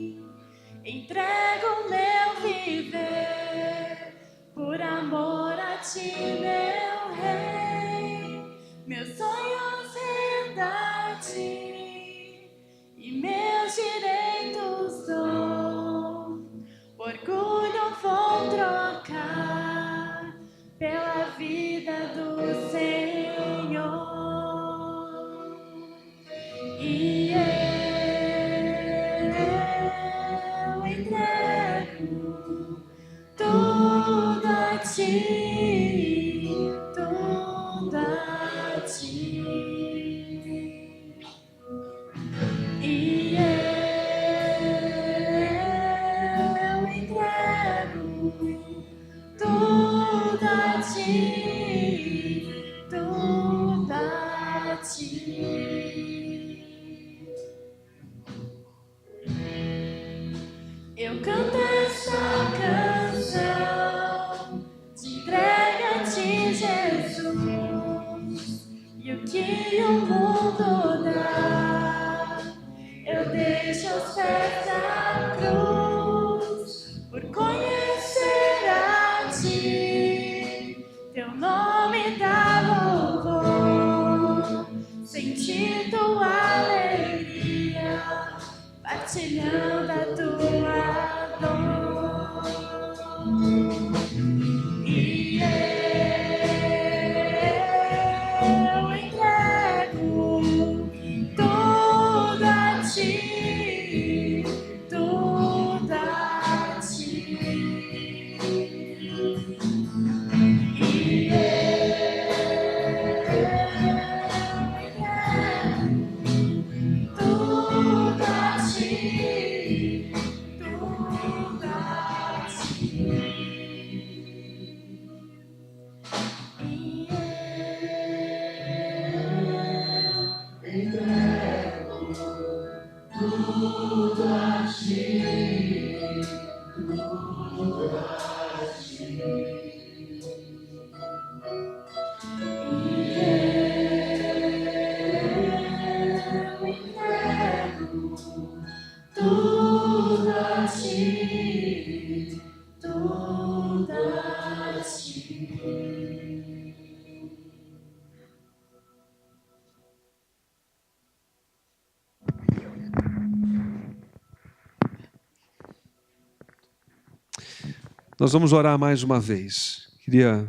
S5: meu rei, meus sonhos renda-te e meus direitos dou. Orgulho vou trocar pela vida do Senhor. E eu entrego tudo a ti, tudo a ti. E eu entrego tudo a ti, tudo a ti. Eu canto essa canção de entrega a ti, Jesus, e o que o mundo dá eu deixo aos pés da cruz, por conhecer a ti, teu nome dá louvor, sentir tua alegria, partilhando a tua dor. E eu entrego tudo a ti, tudo a ti. E eu entrego tudo a ti, tudo a ti. Tudo a ti, tudo a ti.
S1: Nós vamos orar mais uma vez. Queria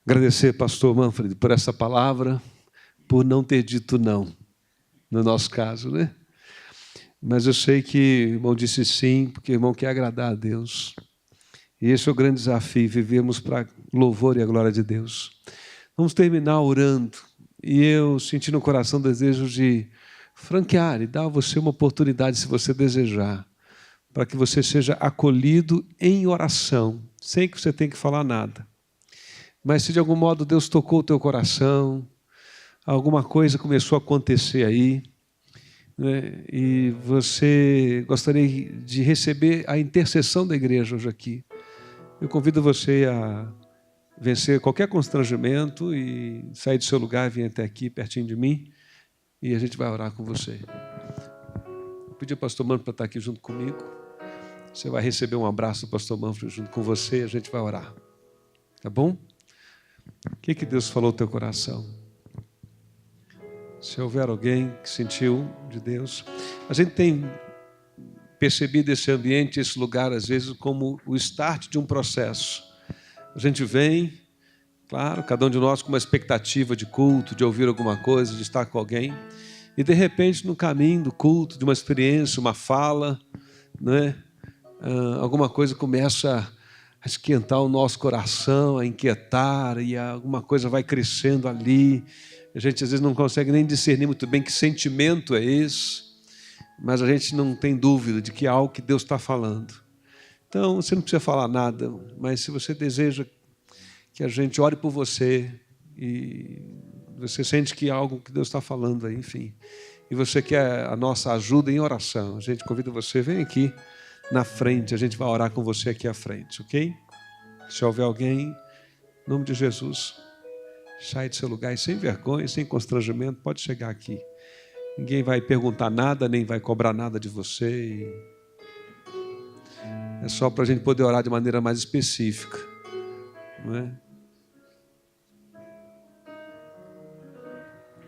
S1: agradecer, pastor Manfred, por essa palavra, por não ter dito não, no nosso caso, né? Mas eu sei que o irmão disse sim, porque o irmão quer agradar a Deus. E esse é o grande desafio, vivemos para louvor e a glória de Deus. Vamos terminar orando. E eu senti no coração o desejo de franquear e dar a você uma oportunidade, se você desejar, para que você seja acolhido em oração, sem que você tenha que falar nada. Mas se de algum modo Deus tocou o teu coração, alguma coisa começou a acontecer aí, né, e você gostaria de receber a intercessão da igreja hoje aqui, eu convido você a vencer qualquer constrangimento e sair do seu lugar e vir até aqui, pertinho de mim, e a gente vai orar com você. Vou pedir ao pastor Manfred para estar aqui junto comigo. Você vai receber um abraço do pastor Manfred junto com você e a gente vai orar. Tá bom? O que Deus falou no teu coração? Se houver alguém que sentiu de Deus, a gente tem percebido esse ambiente, esse lugar, às vezes, como o start de um processo. A gente vem, claro, cada um de nós com uma expectativa de culto, de ouvir alguma coisa, de estar com alguém, e de repente, no caminho do culto, de uma experiência, uma fala, né, alguma coisa começa a esquentar o nosso coração, a inquietar, e alguma coisa vai crescendo ali. A gente às vezes não consegue nem discernir muito bem que sentimento é esse, mas a gente não tem dúvida de que é algo que Deus está falando. Então, você não precisa falar nada, mas se você deseja que a gente ore por você e você sente que é algo que Deus está falando aí, enfim, e você quer a nossa ajuda em oração, a gente convida você, vem aqui na frente, a gente vai orar com você aqui à frente, ok? Se houver alguém, em nome de Jesus, sai do seu lugar e sem vergonha, sem constrangimento, pode chegar aqui. Ninguém vai perguntar nada, nem vai cobrar nada de você. É só para a gente poder orar de maneira mais específica, não é?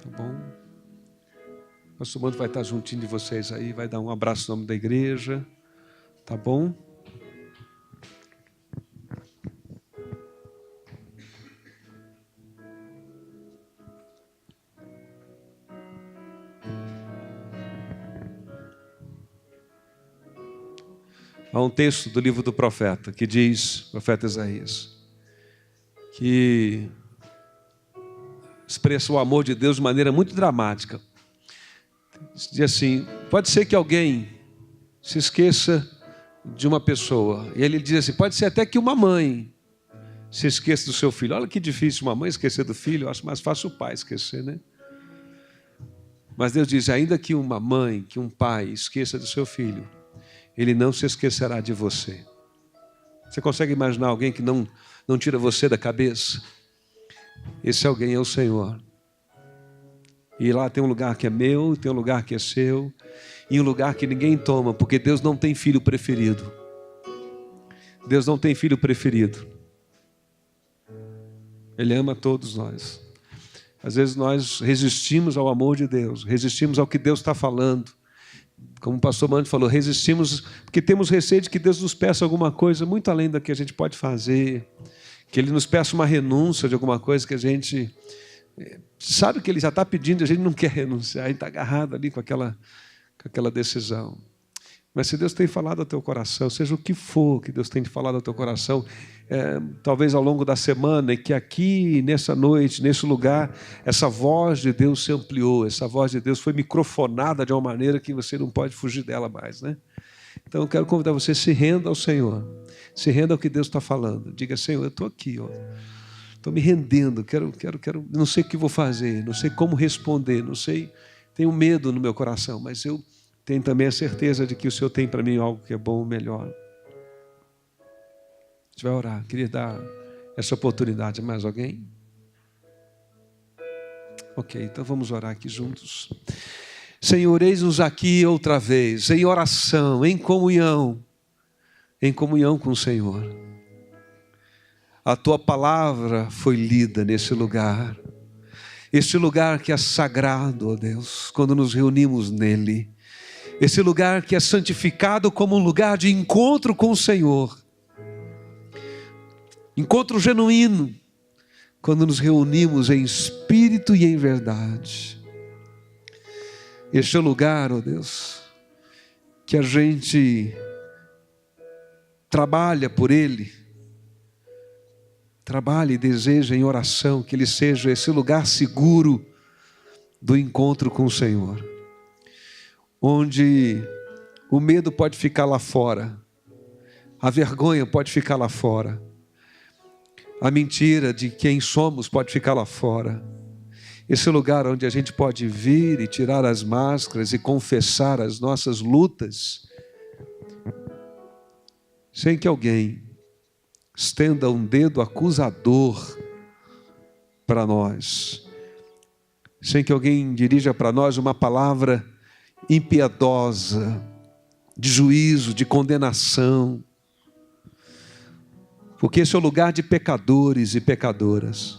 S1: Tá bom? O pastor Mando vai estar juntinho de vocês aí, vai dar um abraço no nome da igreja. Tá bom? Há um texto do livro do profeta que diz, profeta Isaías, que expressa o amor de Deus de maneira muito dramática. Diz assim, pode ser que alguém se esqueça de uma pessoa. E ele diz assim, pode ser até que uma mãe se esqueça do seu filho. Olha que difícil uma mãe esquecer do filho, eu acho mais fácil o pai esquecer, né? Mas Deus diz, ainda que uma mãe, que um pai esqueça do seu filho, ele não se esquecerá de você. Você consegue imaginar alguém que não tira você da cabeça? Esse alguém é o Senhor. E lá tem um lugar que é meu, tem um lugar que é seu, e um lugar que ninguém toma, porque Deus não tem filho preferido. Deus não tem filho preferido. Ele ama todos nós. Às vezes nós resistimos ao amor de Deus, resistimos ao que Deus está falando. Como o pastor Mando falou, resistimos porque temos receio de que Deus nos peça alguma coisa muito além da que a gente pode fazer, que Ele nos peça uma renúncia de alguma coisa que a gente sabe que Ele já está pedindo e a gente não quer renunciar, a gente está agarrado ali com aquela decisão. Mas se Deus tem falado ao teu coração, seja o que for que Deus tem falado ao teu coração, talvez ao longo da semana, e que aqui, nessa noite, nesse lugar, essa voz de Deus se ampliou, essa voz de Deus foi microfonada de uma maneira que você não pode fugir dela mais, né? Então eu quero convidar você, se renda ao Senhor, se renda ao que Deus está falando. Diga, Senhor, eu estou aqui, estou me rendendo, quero, não sei o que vou fazer, não sei como responder, não sei, tenho medo no meu coração, mas eu tenho também a certeza de que o Senhor tem para mim algo que é bom, melhor. A gente vai orar. Queria dar essa oportunidade a mais alguém? Ok, então vamos orar aqui juntos. Senhor, eis-nos aqui outra vez, em oração, em comunhão com o Senhor. A Tua palavra foi lida nesse lugar. Este lugar que é sagrado, ó Deus, quando nos reunimos nele. Esse lugar que é santificado como um lugar de encontro com o Senhor. Encontro genuíno, quando nos reunimos em espírito e em verdade. Este é o lugar, ó Deus, que a gente trabalha por Ele, trabalha e deseja em oração que Ele seja esse lugar seguro do encontro com o Senhor. Onde o medo pode ficar lá fora, a vergonha pode ficar lá fora, a mentira de quem somos pode ficar lá fora. Esse lugar onde a gente pode vir e tirar as máscaras e confessar as nossas lutas, sem que alguém estenda um dedo acusador para nós, sem que alguém dirija para nós uma palavra impiedosa, de juízo, de condenação, porque esse é o lugar de pecadores e pecadoras.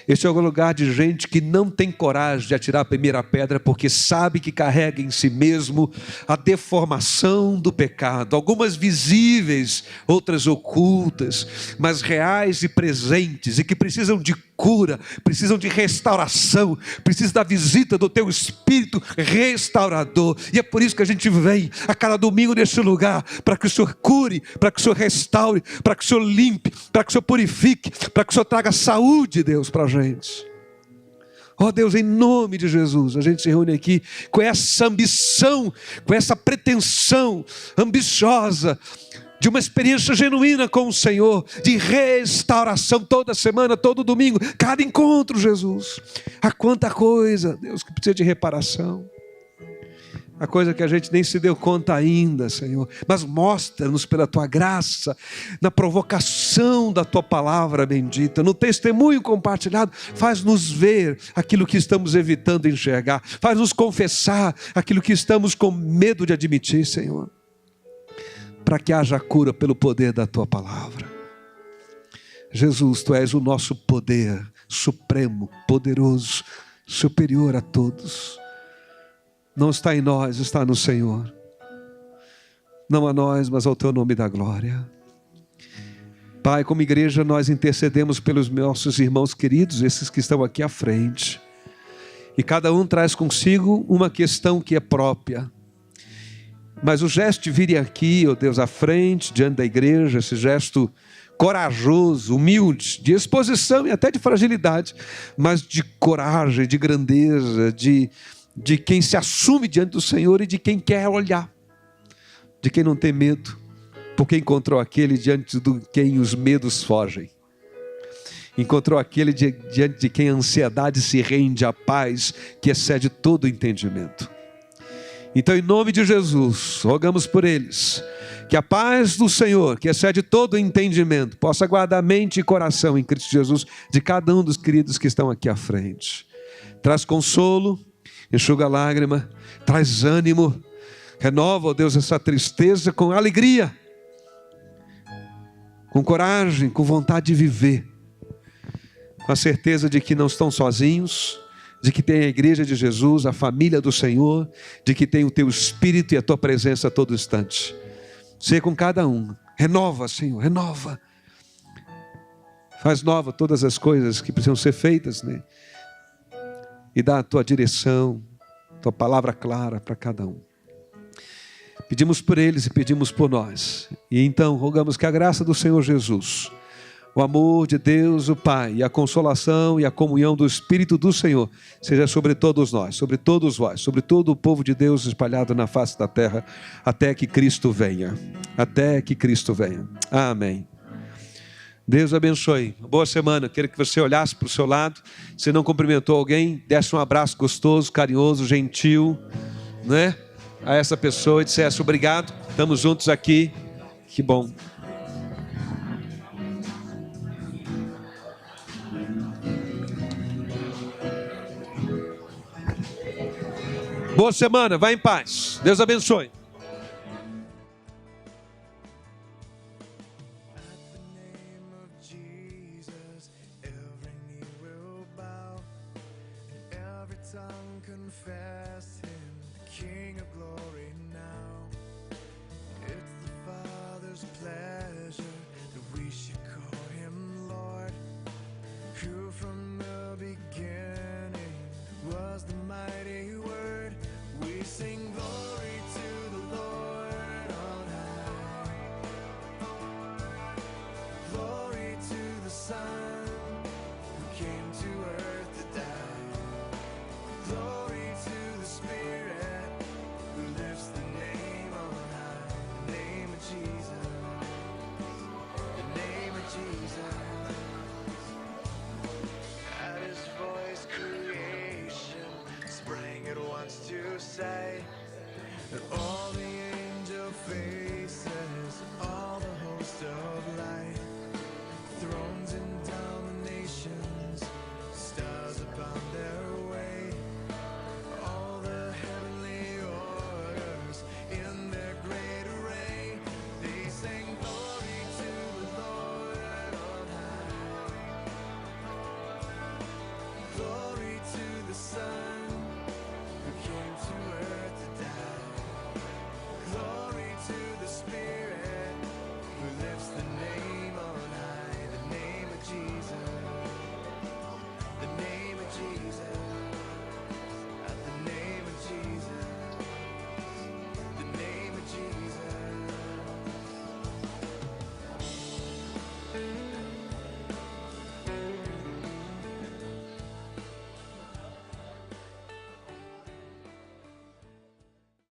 S1: Este é o lugar de gente que não tem coragem de atirar a primeira pedra, porque sabe que carrega em si mesmo a deformação do pecado, algumas visíveis, outras ocultas, mas reais e presentes, e que precisam de cura, precisam de restauração, precisam da visita do teu Espírito restaurador. E é por isso que a gente vem a cada domingo nesse lugar, para que o Senhor cure, para que o Senhor restaure, para que o Senhor limpe, para que o Senhor purifique, para que o Senhor traga saúde, Deus, para a gente. Ó Deus, em nome de Jesus, a gente se reúne aqui com essa ambição, com essa pretensão ambiciosa de uma experiência genuína com o Senhor, de restauração toda semana, todo domingo, cada encontro, Jesus. Há quanta coisa, Deus, que precisa de reparação. A coisa que a gente nem se deu conta ainda, Senhor. Mas mostra-nos pela Tua graça, na provocação da Tua palavra bendita, no testemunho compartilhado, faz-nos ver aquilo que estamos evitando enxergar, faz-nos confessar aquilo que estamos com medo de admitir, Senhor, para que haja cura pelo poder da Tua palavra. Jesus, Tu és o nosso poder supremo, poderoso, superior a todos. Não está em nós, está no Senhor. Não a nós, mas ao teu nome da glória. Pai, como igreja, nós intercedemos pelos nossos irmãos queridos, esses que estão aqui à frente. E cada um traz consigo uma questão que é própria. Mas o gesto de virem aqui, ó Deus, à frente, diante da igreja, esse gesto corajoso, humilde, de exposição e até de fragilidade, mas de coragem, de grandeza, de quem se assume diante do Senhor e de quem quer olhar, de quem não tem medo, porque encontrou aquele diante do quem os medos fogem. Encontrou aquele diante de quem a ansiedade se rende à paz que excede todo o entendimento. Então, em nome de Jesus, rogamos por eles, que a paz do Senhor, que excede todo o entendimento, possa guardar mente e coração em Cristo Jesus, de cada um dos queridos que estão aqui à frente. Traz consolo, enxuga a lágrima, traz ânimo, renova, ó Deus, essa tristeza com alegria, com coragem, com vontade de viver, com a certeza de que não estão sozinhos, de que tem a igreja de Jesus, a família do Senhor, de que tem o teu Espírito e a tua presença a todo instante. Seja com cada um. Renova, Senhor, renova. Faz nova todas as coisas que precisam ser feitas, né? E dá a tua direção, tua palavra clara para cada um. Pedimos por eles e pedimos por nós. E então rogamos que a graça do Senhor Jesus, o amor de Deus, o Pai, e a consolação e a comunhão do Espírito do Senhor seja sobre todos nós, sobre todos vós, sobre todo o povo de Deus espalhado na face da terra, até que Cristo venha. Até que Cristo venha. Amém. Deus abençoe. Boa semana. Quero que você olhasse para o seu lado. Se não cumprimentou alguém, desse um abraço gostoso, carinhoso, gentil, né? A essa pessoa e dissesse obrigado. Estamos juntos aqui. Que bom. Boa semana, vá em paz. Deus abençoe.
S6: All the